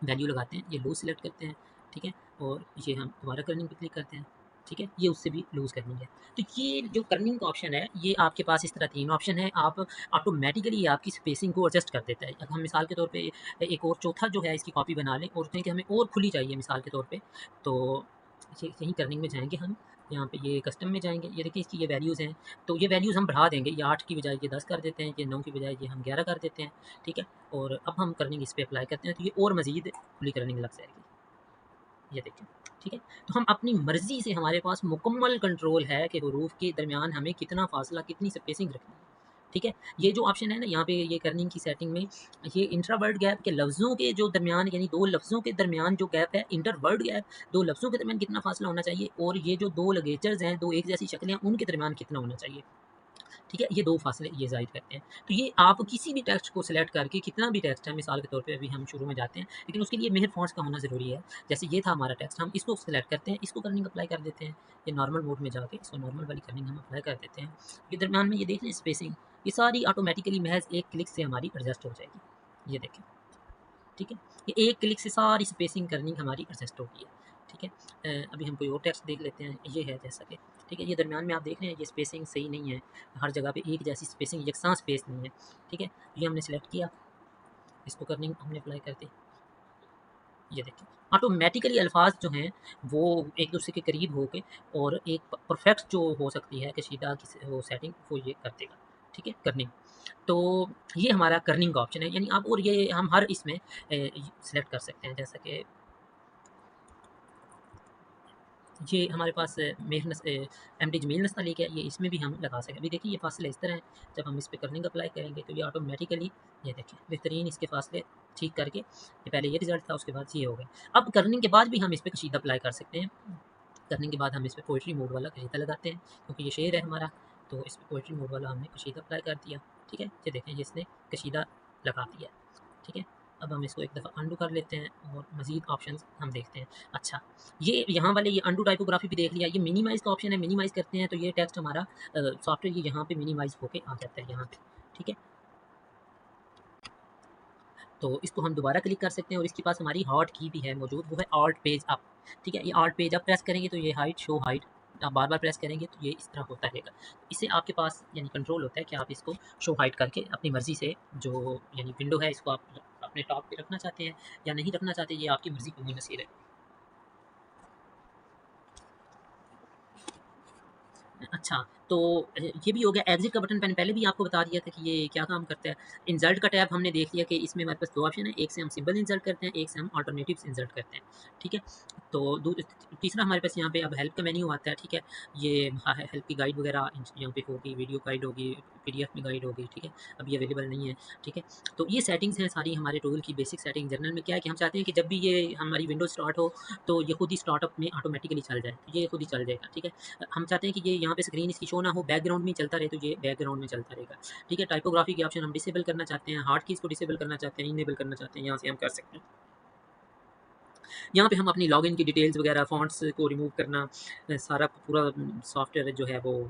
वैल्यू लगाते हैं, ये लूज़ सिलेक्ट करते हैं। ठीक है, और ये हम दोबारा कर्निंग पे क्लिक करते हैं। ठीक है, ये उससे भी लूज़ कर्निंग है। तो ये जो कर्निंग का ऑप्शन है, ये आपके पास इस तरह 3 ऑप्शन है, आप ऑटोमेटिकली ये आपकी स्पेसिंग को एडजस्ट कर देता है। अब हम मिसाल के तौर पे एक और चौथा जो है इसकी कॉपी बना लें और कहें कि हमें और खुली चाहिए मिसाल के तौर पे, तो ये यहीं कर्निंग में जाएँगे हम, यहाँ पे ये कस्टम में जाएँगे, ये देखिए इसकी ये वैल्यूज़ हैं, तो ये वैल्यूज़ हम बढ़ा देंगे, ये 8 की बजाय ये 10 कर देते हैं, ये 9 की बजाय ये हम 11 कर देते हैं। ठीक है, और अब हम कर्निंग इस पे अप्लाई करते हैं तो ये और मज़ीद खुली कर्निंग लग जाएगी। ये देखिए, ठीक है, तो हम अपनी मर्ज़ी से, हमारे पास मुकम्मल कंट्रोल है कि हुरूफ़ के दरमियान हमें कितना फ़ासला, कितनी स्पेसिंग रखनी है। ठीक है, ये जो ऑप्शन है ना यहाँ पे ये कर्निंग की सेटिंग में, ये इंट्रा वर्ड गैप के लफ्ज़ों के जो दरमियान, यानी 2 लफ्ज़ों के दरमियान जो गैप है, इंटर वर्ड गैप 2 लफ्ज़ों के दरमियान कितना फ़ासला होना चाहिए, और ये जो 2 लगेचर्स हैं, 2 एक जैसी शक्लें हैं, उनके दरमियान कितना होना चाहिए। ठीक है, ये 2 फासले ये ज़ाहिर करते हैं। तो ये आप किसी भी टेक्स्ट को सिलेक्ट करके, कितना भी टेक्स्ट है, मिसाल के तौर पे अभी हम शुरू में जाते हैं, लेकिन उसके लिए मेहर फ़ॉन्ट्स का होना ज़रूरी है। जैसे ये था हमारा टेक्स्ट, हम इसको सिलेक्ट करते हैं, इसको कर्निंग अप्लाई कर देते हैं। ये नॉर्मल मोड में जाके इसको नॉर्मल वाली कर्निंग हम अप्लाई कर देते हैं। ये दरमियान में ये देख लें स्पेसिंग, ये सारी ऑटोमेटिकली महज़ एक क्लिक से हमारी एडजस्ट हो जाएगी। ये देखें, ठीक है, ये एक क्लिक से सारी स्पेसिंग कर्निंग हमारी एडजस्ट होगी है। ठीक है, अभी हम कोई और टेक्स्ट देख लेते हैं। ये है जैसा कि, ठीक है, ये दरमियान में आप देख रहे हैं, ये स्पेसिंग सही नहीं है, हर जगह पे एक जैसी स्पेसिंग, यकसां स्पेस नहीं है। ठीक है, ये हमने सेलेक्ट किया, इसको कर्निंग हमने अप्लाई कर दी। ये देखिए, ऑटोमेटिकली अल्फाज जो हैं वो एक दूसरे के करीब हो के और एक परफेक्ट जो हो सकती है कशीदा की वो सेटिंग वो ये कर देगा। ठीक है, कर्निंग। तो ये हमारा कर्निंग का ऑप्शन है, यानी आप, और ये हम हर इसमें सेलेक्ट कर सकते हैं। जैसा कि ये हमारे पास एमडी जमील नस्तालीक है, ये इसमें भी हम लगा सकें। अभी देखिए ये फासले इस तरह हैं, जब हम इस पे कर्निंग अप्लाई करेंगे तो ये ऑटोमेटिकली, ये देखिए बेहतरीन इसके फासले ठीक करके, ये पहले ये रिजल्ट था, उसके बाद ये हो गए। अब कर्निंग के बाद भी हम इस पे कशीदा अप्लाई कर सकते हैं। करने के बाद हम इस पे पोइट्री मोड वाला कशीदा लगाते हैं, क्योंकि ये शेर है हमारा, तो इस पे पोइट्री मोड वाला हमने कशीदा अप्लाई कर दिया। ठीक है, ये देखें, ये इसने कशीदा लगा दिया। ठीक है, अब हम इसको एक दफ़ा अंडू कर लेते हैं और मज़ीद ऑप्शंस हम देखते हैं। अच्छा, ये यहाँ वाले ये अंडू टाइपोग्राफी भी देख लिया। ये मिनिमाइज़ का ऑप्शन है, मिनिमाइज़ करते हैं तो ये टेक्स्ट हमारा सॉफ्टवेयर ये यहाँ पे मिनिमाइज़ होके आ जाता है यहाँ पे। ठीक है, तो इसको हम दोबारा क्लिक कर सकते हैं और इसके पास हमारी हॉट की भी है मौजूद, वो है ऑल्ट पेज अप। ठीक है, ये ऑल्ट पेज अप प्रेस करेंगे तो ये हाइट, शो हाइट, आप बार बार प्रेस करेंगे तो ये इस तरह होता रहेगा। इससे आपके पास यानी कंट्रोल होता है कि आप इसको शो हाइट करके अपनी मर्ज़ी से, जो यानी विंडो है, इसको आप अपने टॉप पे रखना चाहते हैं या नहीं रखना चाहते, ये आपकी मर्ज़ी पर मुनहसर है। अच्छा, तो ये भी हो गया। एग्ज़िट का बटन मैंने पहले भी आपको बता दिया था कि ये क्या काम करता है। इंसर्ट का टैब हमने देख लिया कि इसमें हमारे पास 2 ऑप्शन है, एक से हम सिंबल इंसर्ट करते हैं, एक से हम अल्टरनेटिव्स इंसर्ट करते हैं। ठीक है? तो दू तीसरा हमारे पास यहाँ पे अब हेल्प का मेन्यू आता है। ठीक है? ये हेल्प की गाइड वगैरह यहाँ पे होगी, वीडियो गाइड होगी, पीडीएफ में गाइड होगी। ठीक है? अभी अवेलेबल नहीं है। ठीक है? तो ये सेटिंग्स हैं सारी हमारे टूल की बेसिक सेटिंग। जनरल में क्या है कि हम चाहते हैं कि जब भी ये हमारी विंडो स्टार्ट हो, तो ये खुद ही स्टार्टअप में ऑटोमेटिकली चल जाए। तो ये खुद ही चल जाएगा। ठीक है? हम चाहते हैं कि ये यहाँ पे स्क्रीन इसकी शो ना हो, बैकग्राउंड में चलता रहे, तो ये बैकग्राउंड में चलता रहेगा। ठीक है, टाइपोग्राफी के ऑप्शन हम डिसेबल करना चाहते हैं, हार्ड कीज़ को डिसेबल करना चाहते हैं, इनेबल करना चाहते हैं, यहाँ से हम कर सकते हैं। यहाँ पे हम अपनी लॉगिन की डिटेल्स वगैरह, फ़ॉन्ट्स को रिमूव करना, सारा पूरा सॉफ्टवेयर जो है वो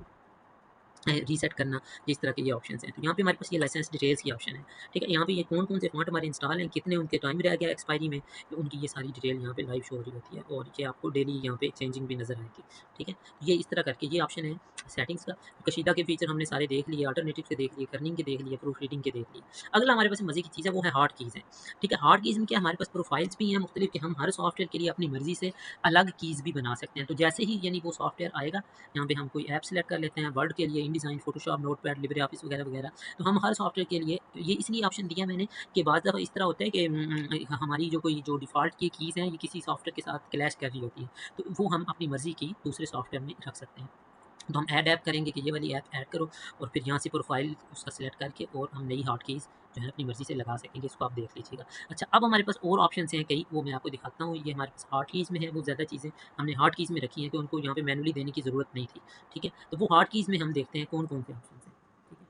रीसेट करना, जिस तरह के ये ऑप्शंस हैं। तो यहाँ पे हमारे पास ये लाइसेंस डिटेल्स की ऑप्शन है। ठीक है, यहाँ पे ये कौन-कौन से फ़ॉन्ट हमारे इंस्टॉल हैं, कितने उनके टाइम रह गया एक्सपायरी में, तो उनकी ये सारी डिटेल यहाँ पे लाइव शो हो रही होती है और ये आपको डेली यहाँ पे चेंजिंग भी नज़र आएगी। ठीक है, ये इस तरह करके ये ऑप्शन है सेटिंग्स का। कशीदा के फीचर हमने सारे देख लिए, अल्टरनेटिव के देख लिए, कर्निंग के देख लिए, प्रूफ रीडिंग के देख लिए। अगला हमारे पास मज़े की चीज़ है, वो है हार्ड कीज़ हैं। ठीक है, हार्ड कीज़ में क्या, हमारे पास प्रोफाइल्स भी हैं मुख्तलिफ, कि हम हर सॉफ्टवेयर के लिए अपनी मर्ज़ी से अलग कीज़ भी बना सकते हैं। तो जैसे ही यानी वो सॉफ्टवेयर आएगा, यहाँ पे हम कोई ऐप सेलेक्ट कर लेते हैं, वर्ड के लिए InDesign, Photoshop, notepad, Libre office वगैरह वगैरह। तो हम हर सॉफ्टवेयर के लिए, तो ये इसलिए ऑप्शन दिया मैंने कि बाज़ दफ़ा इस तरह होता है कि हमारी जो डिफ़ॉल्ट की कीज़ हैं, ये किसी सॉफ्टवेयर के साथ क्लैश कर रही होती है, तो वो हम अपनी मर्ज़ी की दूसरे सॉफ्टवेयर में रख सकते हैं। तो हम ऐड ऐप करेंगे कि ये वाली ऐप ऐड करो, और फिर यहाँ से प्रोफाइल उसका सेलेक्ट करके और हम नई हॉट कीज़ जो है अपनी मर्ज़ी से लगा सकेंगे। इसको आप देख लीजिएगा। अच्छा, अब हमारे पास और ऑप्शंस हैं कई, वो मैं आपको दिखाता हूँ। ये हमारे पास हॉट कीज़ में है, वो ज़्यादा चीज़ें हमने हॉट कीज़ में रखी हैं कि उनको यहाँ पे मैनुअली देने की ज़रूरत नहीं थी। ठीक है, तो वो हॉट कीज़ में हम देखते हैं कौन-कौन से ऑप्शंस हैं। ठीक है,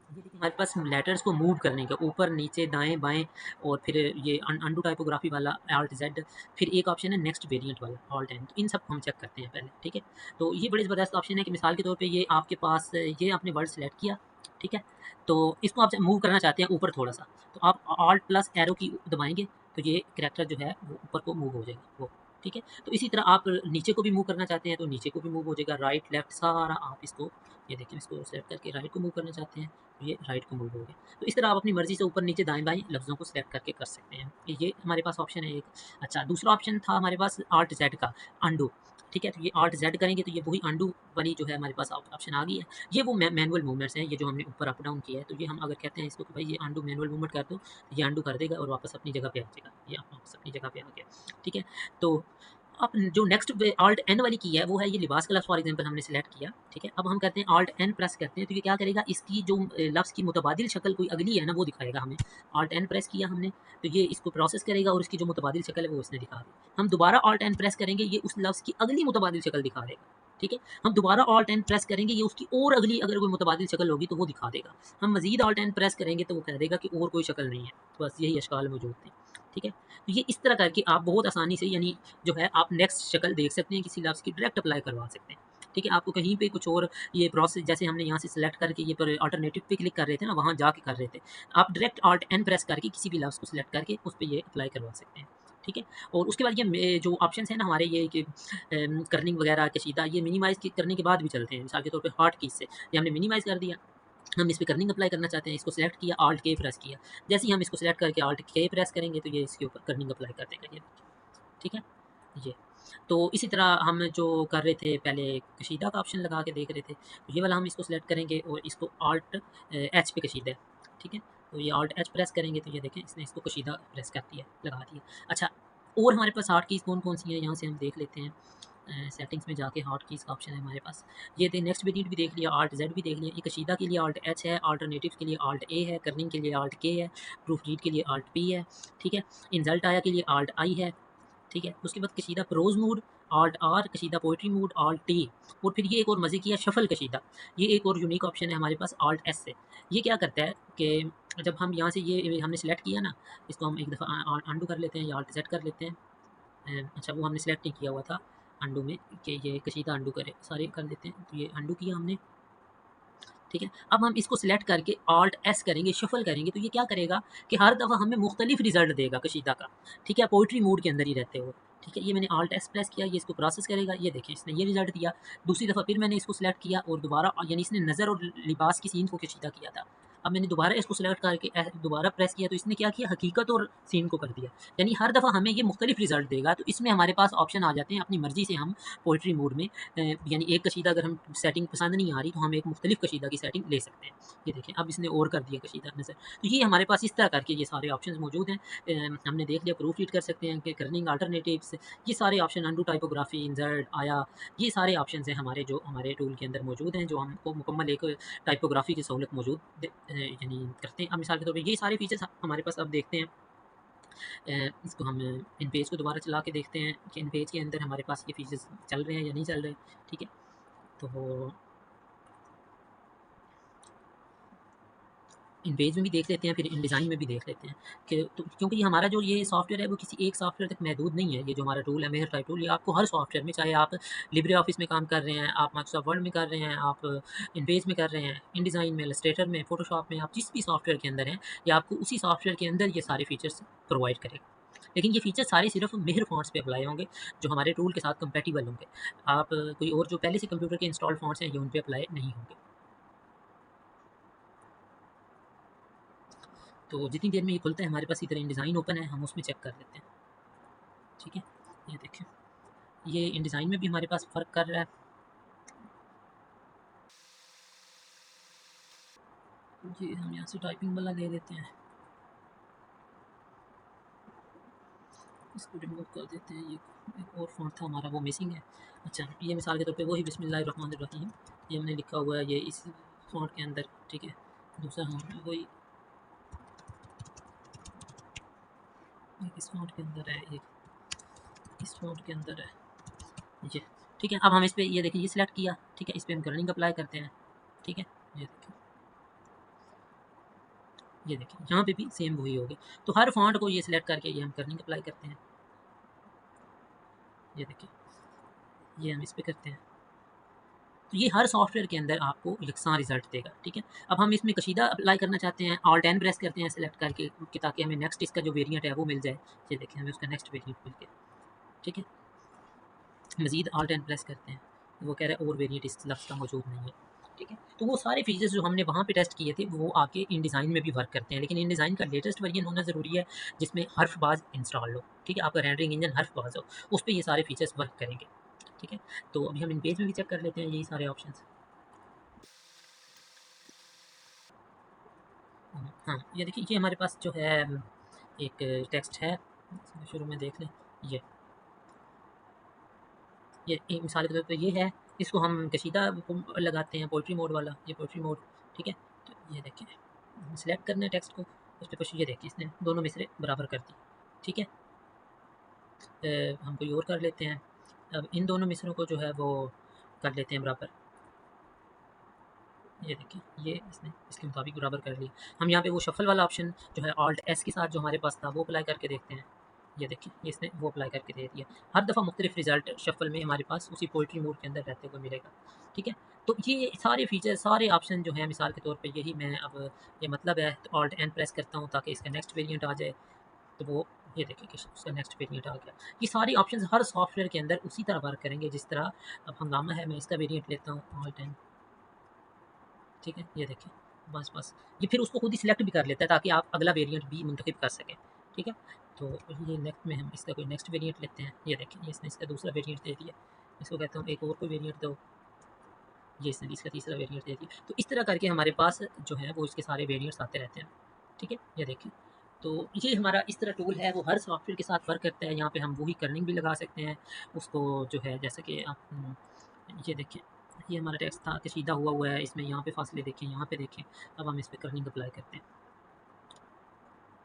ये देखिए हमारे पास लेटर्स को मूव करने का ऊपर, नीचे, दाएँ, बाएँ, और फिर ये अंडू टाइपोग्राफी वाला ऑल्ट ज़ेड, फिर एक ऑप्शन है नेक्स्ट वेरिएंट वाला ऑल्ट एन। तो इन सबको हम चेक करते हैं पहले। ठीक है, तो ये बड़े ज़बरदस्त ऑप्शन है कि मिसाल के तौर पे ये आपके पास, ये आपने वर्ड सेलेक्ट किया। ठीक है, तो इसको आप जब मूव करना चाहते हैं ऊपर थोड़ा-सा, तो आप ऑल्ट प्लस एरो की दबाएँगे, तो ये करैक्टर जो है वो ऊपर को मूव हो जाएगा वो। ठीक है, तो इसी तरह आप नीचे को भी मूव करना चाहते हैं, तो नीचे को भी मूव हो जाएगा, राइट, लेफ्ट सारा आप इसको, ये देखिए इसको सेलेक्ट करके राइट को मूव करना चाहते हैं, तो ये राइट को मूव हो गया। तो इस तरह आप अपनी मर्ज़ी से ऊपर, नीचे, दाएँ-बाएँ लफ्ज़ों को सेलेक्ट करके कर सकते हैं। ये हमारे पास ऑप्शन है एक। अच्छा, दूसरा ऑप्शन था हमारे पास ऑल्ट ज़ेड का, अनडू। ठीक है, तो ये ऑल्ट ज़ेड करेंगे तो ये वही अनडू वाली जो है हमारे पास ऑप्शन आ गई है। ये वो मैनुअल मूवमेंट्स हैं, ये जो हमने ऊपर अप डाउन किया है, तो ये हम अगर कहते हैं इसको कि भाई ये अनडू मैनुअल मूवमेंट कर दो, तो ये अनडू कर देगा और वापस अपनी जगह पे आ जाएगा। ये वापस अपनी जगह पे आ गया। ठीक है, तो अब जो नेक्स्ट ऑल्ट एन वाली की है, वो है ये लिबास का लफ्ज़ फॉर एग्जांपल हमने सेलेक्ट किया। ठीक है, अब हम कहते हैं ऑल्ट एन प्रेस करते हैं, तो ये क्या करेगा, इसकी जो लफ्ज़ की मुतबादिल शक्ल कोई अगली है ना, वो दिखाएगा हमें। ऑल्ट एन प्रेस किया हमने, तो ये इसको प्रोसेस करेगा और इसकी जो मुतबादिल शक्ल है वो इसने दिखा दी। हम दोबारा ऑल्ट एन प्रेस करेंगे, ये उस लफ्ज़ की अगली मुतबादिल शक्ल दिखा देगा। ठीक है। हम दोबारा ऑल्ट एन प्रेस करेंगे, ये उसकी और अगली अगर कोई मुतबादिल शक्ल होगी तो वो दिखा देगा। हम मज़ीद ऑल्ट एन प्रेस करेंगे तो वो कह देगा कि और कोई शक्ल नहीं है, तो बस यही अशकाल मौजूद थे। ठीक है, तो ये इस तरह करके आप बहुत आसानी से यानी जो है आप नेक्स्ट शक्ल देख सकते हैं, किसी लफ्ज़ की डायरेक्ट अप्लाई करवा सकते हैं। ठीक है, आपको कहीं पे कुछ और ये प्रोसेस जैसे हमने यहाँ से सिलेक्ट करके ये पर अल्टरनेटिव पे क्लिक कर रहे थे ना, वहाँ जाके कर रहे थे। आप डायरेक्ट ऑल्ट एन प्रेस करके किसी भी लफ्ज़ को सिलेक्ट करके उस पे ये अप्लाई करवा सकते हैं। ठीक है, और उसके बाद ये जो ऑप्शंस हैं ना हमारे ये कि कर्निंग वगैरह कशीदा ये मिनिमाइज़ करने के बाद भी चलते हैं। मिसाल के तौर पे हॉट कीज़ से ये हमने मिनिमाइज़ कर दिया, हम इस पे कर्निंग अप्लाई करना चाहते हैं, इसको सिलेक्ट किया, ऑल्ट के प्रेस किया। जैसे ही हम इसको सिलेक्ट करके ऑल्ट के प्रेस करेंगे तो ये इसके ऊपर कर्निंग अप्लाई कर देगा ये। ठीक है, ये तो इसी तरह हम जो कर रहे थे पहले कशीदा का ऑप्शन लगा के देख रहे थे, तो ये वाला हम इसको सिलेक्ट करेंगे और इसको ऑल्ट एच पे कशीदा है। ठीक है, तो ये ऑल्ट एच प्रेस करेंगे तो ये देखें इसने इसको कशीदा प्रेस कर दिया, लगा दिया। अच्छा, और हमारे पास हॉट कीज़ कौन-कौन सी हैं यहाँ से हम देख लेते हैं। सेटिंग्स में जाके हॉट कीज़ का ऑप्शन है हमारे पास। ये थे नेक्स्ट वेरिएंट भी देख लिया, ऑल्ट ज़ेड भी देख लिया। ये कशीदा के लिए ऑल्ट एच है, अल्टरनेटिव के लिए ऑल्ट ए है, कर्निंग के लिए ऑल्ट के है, प्रूफ रीड के लिए ऑल्ट पी है। ठीक है, इंसल्ट आया के लिए ऑल्ट आई है। ठीक है, उसके बाद कशीदा प्रोज़ मूड ऑल्ट आर, कशीदा पोइट्री मूड ऑल्ट टी, और फिर ये एक और मज़े की है शफ़ल कशीदा। ये एक और यूनिक ऑप्शन है हमारे पास ऑल्ट एस से। ये क्या करता है कि जब हम यहाँ से ये हमने सेलेक्ट किया ना, इसको हम एक दफ़ा अंडू कर लेते हैं या ऑल्ट ज़ेड कर लेते हैं। अच्छा, वो हमने सेलेक्ट नहीं किया हुआ था अंडू में कि ये कशीदा अंडू करे, सारे कर लेते हैं। तो ये अंडू किया हमने। ठीक है, अब हम इसको सिलेक्ट करके ऑल्ट एस करेंगे, शफल करेंगे, तो ये क्या करेगा कि हर दफ़ा हमें मुख्तलिफ रिजल्ट देगा कशीदा का। ठीक है, पोइट्री मूड के अंदर ही रहते हुए। ठीक है, ये मैंने ऑल्ट एस प्रेस किया, ये इसको प्रोसेस करेगा। ये देखिए इसने ये रिजल्ट दिया। दूसरी दफ़ा फिर मैंने इसको सिलेक्ट किया और दोबारा यानी इसने नज़र और लिबास की सीन को कशीदा किया था। अब मैंने दोबारा इसको सिलेक्ट करके दोबारा प्रेस किया तो इसने क्या किया, हकीकत और सीन को कर दिया। यानी हर दफ़ा हमें ये मुख्तलिफ रिजल्ट देगा। तो इसमें हमारे पास ऑप्शन आ जाते हैं अपनी मर्ज़ी से हम पोइट्री मूड में यानी एक कशीदा अगर हम सेटिंग पसंद नहीं आ रही तो हम एक मुख्तलिफ कशीदा की सेटिंग ले सकते हैं। ये देखें अब इसने और कर दिया कशीदा नज़र। तो ये हमारे पास इस तरह करके ये सारे ऑप्शंस मौजूद हैं। हमने देख लिया, प्रूफ रीड कर सकते हैं कि कर्निंग अल्टरनेटिव्स, ये सारे ऑप्शन, अंडू टाइपोग्राफी, इंसर्ट आया, ये सारे ऑप्शंस हैं हमारे जो हमारे टूल के अंदर मौजूद हैं, जो हमको मुकम्मल एक टाइपोग्राफी की सहूलत मौजूद यानी करते हैं। अब मिसाल के तौर पर ये सारे फीचर्स हमारे पास अब देखते हैं। इसको हम इन पेज को दोबारा चला के देखते हैं कि इन पेज के अंदर हमारे पास ये फीचर्स चल रहे हैं या नहीं चल रहे। ठीक है, तो इन पेज में भी देख लेते हैं, फिर इन डिज़ाइन में भी देख लेते हैं कि तो क्योंकि ये हमारा जो ये सॉफ्टवेयर है वो किसी एक सॉफ्टवेयर तक महदूद नहीं है। ये जो हमारा टूल है मेहर टाइप टूल, ये आपको हर सॉफ्टवेयर में, चाहे आप लिब्रे ऑफिस में काम कर रहे हैं, आप माइक्रोसॉफ्ट वर्ड में कर रहे हैं, आप इन पेज में कर रहे हैं, इन डिज़ाइन में, इलस्ट्रेटर में, फोटोशॉप में, आप जिस भी सॉफ्टवेयर के अंदर हैं, ये आपको उसी सॉफ्टवेयर के अंदर ये सारे फीचर्स प्रोवाइड करेगा। लेकिन ये फीचर सारे सिर्फ मेहर फ़ॉन्ट्स पे अप्लाई होंगे, जो हमारे टूल के साथ कंपैटिबल होंगे। आप कोई और जो पहले से कंप्यूटर के इंस्टॉल फ़ॉन्ट्स हैं, ये उन पे अप्लाई नहीं होंगे। तो जितनी देर में ये खुलता है हमारे पास इधर इन डिज़ाइन ओपन है, हम उसमें चेक कर लेते हैं। ठीक है, ये देखें, ये इन डिज़ाइन में भी हमारे पास फ़र्क कर रहा है। ये हम यहाँ से टाइपिंग वाला ले लेते हैं, इसको रिमूव कर देते हैं। ये एक और फ़ॉन्ट था हमारा, वो मिसिंग है। अच्छा, ये मिसाल के तौर पे वही बिस्मिल्लाहिर्रहमानिर्रहीम ये हमने लिखा हुआ है, ये इस फ़ॉन्ट के अंदर। ठीक है, दूसरा हम वही एक इस फ़ॉन्ट के अंदर है, एक इस फ़ॉन्ट के अंदर है ये। ठीक है, अब हम इस पे ये देखिए, ये सिलेक्ट किया। ठीक है, इस पे हम कर्निंग अप्लाई करते हैं। ठीक है, ये देखिए, ये देखिए यहाँ पे भी सेम वही हो गया। तो हर फ़ॉन्ट को ये सिलेक्ट करके ये हम कर्निंग अप्लाई करते हैं। ये देखिए, ये हम इस पे करते हैं। तो ये हर सॉफ्टवेयर के अंदर आपको यकसां रिज़ल्ट देगा। ठीक है, अब हम इसमें कशीदा अप्लाई करना चाहते हैं, ऑल्ट एन प्रेस करते हैं सेलेक्ट करके कि ताकि हमें नेक्स्ट इसका जो वेरिएंट है वो मिल जाए। ये देखिए, हमें उसका नेक्स्ट वेरिएंट मिल गया। ठीक है, मज़ीद ऑल्ट एन प्रेस करते हैं, तो वो कह रहा है और वेरिएंट इस लफ्ज़ का मौजूद नहीं है। ठीक है, तो वो सारे फीचर्स जो हमने वहाँ पे टेस्ट किए थे वो आके इन डिज़ाइन में भी वर्क करते हैं, लेकिन इन डिज़ाइन का लेटेस्ट वर्जन होना ज़रूरी है जिसमें हर्फबाज इंस्टॉल हो। ठीक है, आपका रेंडरिंग इंजन हर्फबाज हो, उस पर ये सारे फीचर्स वर्क करेंगे। ठीक है, तो अभी हम इन पेज में भी चेक कर लेते हैं यही सारे ऑप्शन। हाँ, ये देखिए, ये हमारे पास जो है एक टेक्स्ट है, शुरू में देख लें। ये ये एक मिसाल के तौर पे ये है, इसको हम कशीदा को लगाते हैं, पोइट्री मोड वाला, ये पोइट्री मोड। ठीक है, तो ये देखिए, सेलेक्ट करना है टेक्स्ट को, उस पे कुछ ये देखिए इसने दोनों मिसरे बराबर कर दी। ठीक है, हम कोई और कर लेते हैं। अब इन दोनों मिसरों को जो है वो कर लेते हैं बराबर। ये देखिए, ये इसने इसके मुताबिक बराबर कर लिया। हम यहाँ पे वो शफल वाला ऑप्शन जो है ऑल्ट एस के साथ जो हमारे पास था वो अप्लाई करके देखते हैं। ये देखिए, ये इसने वो अप्लाई करके दे दिया। हर दफ़ा मुख्तलिफ रिजल्ट शफल में हमारे पास उसी पोइट्री मोड के अंदर रहते हुए मिलेगा। ठीक है, तो ये सारे फीचर, सारे ऑप्शन जो हैं, मिसाल के तौर पे यही मैं अब, ये मतलब है तो ऑल्ट एन प्रेस करता हूँ ताकि इसका नेक्स्ट वेरिएंट आ जाए। तो वो ये देखिए कि उसका नेक्स्ट वेरिएंट आ गया। ये सारे ऑप्शंस हर सॉफ्टवेयर के अंदर उसी तरह वर्क करेंगे जिस तरह अब हंगामा है, मैं इसका वेरिएंट लेता हूँ ऑल्ट एन। ठीक है, ये देखिए, बस ये फिर उसको खुद ही सिलेक्ट भी कर लेता है ताकि आप अगला वेरिएंट भी मुंतखब कर सकें। ठीक है, तो ये नेक्स्ट में हम इसका कोई नेक्स्ट वेरिएंट लेते हैं। ये देखिए, ये इसने इसका दूसरा वेरिएंट दे दिया। इसको कहता हूँ एक और कोई वेरिएंट दो। ये इसने इसका तीसरा वेरिएंट दे दिया। तो इस तरह करके हमारे पास जो है वो इसके सारे वेरिएंट्स आते रहते हैं। ठीक है, ये देखिए, तो ये हमारा इस तरह टूल है, वो हर सॉफ्टवेयर के साथ वर्क करता है। यहाँ पे हम वही कर्निंग भी लगा सकते हैं उसको, जो है जैसे कि आप ये देखिए, ये हमारा टेक्स्ट था कशीदा हुआ हुआ है, इसमें यहाँ पे फासले देखें, यहाँ पे देखें। अब हम इस पर कर्निंग अप्लाई करते हैं।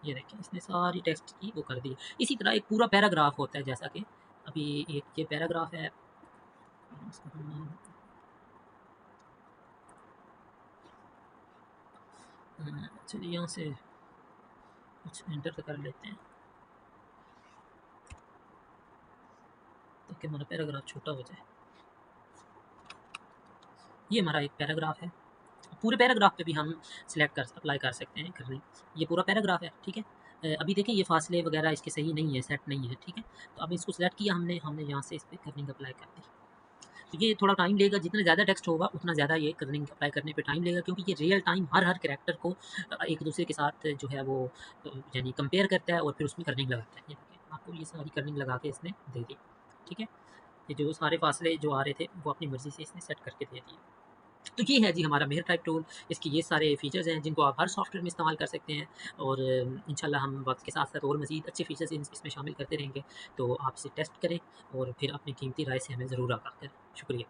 ये देखिए, इसने सारी टेक्स्ट की वो कर दी। इसी तरह एक पूरा पैराग्राफ होता है, जैसा कि अभी एक ये पैराग्राफ है, इसको हम चलिए यहाँ से कुछ एंटर तो कर लेते हैं ताकि हमारा पैराग्राफ छोटा हो जाए। ये हमारा एक पैराग्राफ है। पूरे पैराग्राफ पे भी हम सिलेक्ट कर अप्लाई कर सकते हैं करने। ये पूरा पैराग्राफ है, ठीक है। अभी देखें ये फासले वगैरह इसके सही नहीं है, सेट नहीं है, ठीक है। तो अब इसको सिलेक्ट किया हमने, यहाँ से इस पर कर्निंग अप्लाई कर दी। तो ये थोड़ा टाइम लेगा, जितना ज़्यादा टेक्स्ट होगा उतना ज़्यादा ये कर्निंग अप्लाई करने पे टाइम लेगा, क्योंकि ये रियल टाइम हर कैरेक्टर को एक दूसरे के साथ जो है वो यानी कंपेयर करता है और फिर उसमें कर्निंग लगाता है। ये देखिए, आपको ये सारी कर्निंग लगा के इसने दे दी। ठीक है, ये जो सारे फासले जो आ रहे थे वो अपनी मर्ज़ी से इसने सेट करके दे दिए। तो ये है जी हमारा मेहर टाइप टूल। इसके ये सारे फीचर्स हैं जिनको आप हर सॉफ्टवेयर में इस्तेमाल कर सकते हैं, और इंशाल्लाह हम वक्त के साथ साथ और मज़ीद अच्छे फीचर्स इसमें शामिल करते रहेंगे। तो आप इसे टेस्ट करें और फिर अपनी कीमती राय से हमें ज़रूर आगाह करें। शुक्रिया।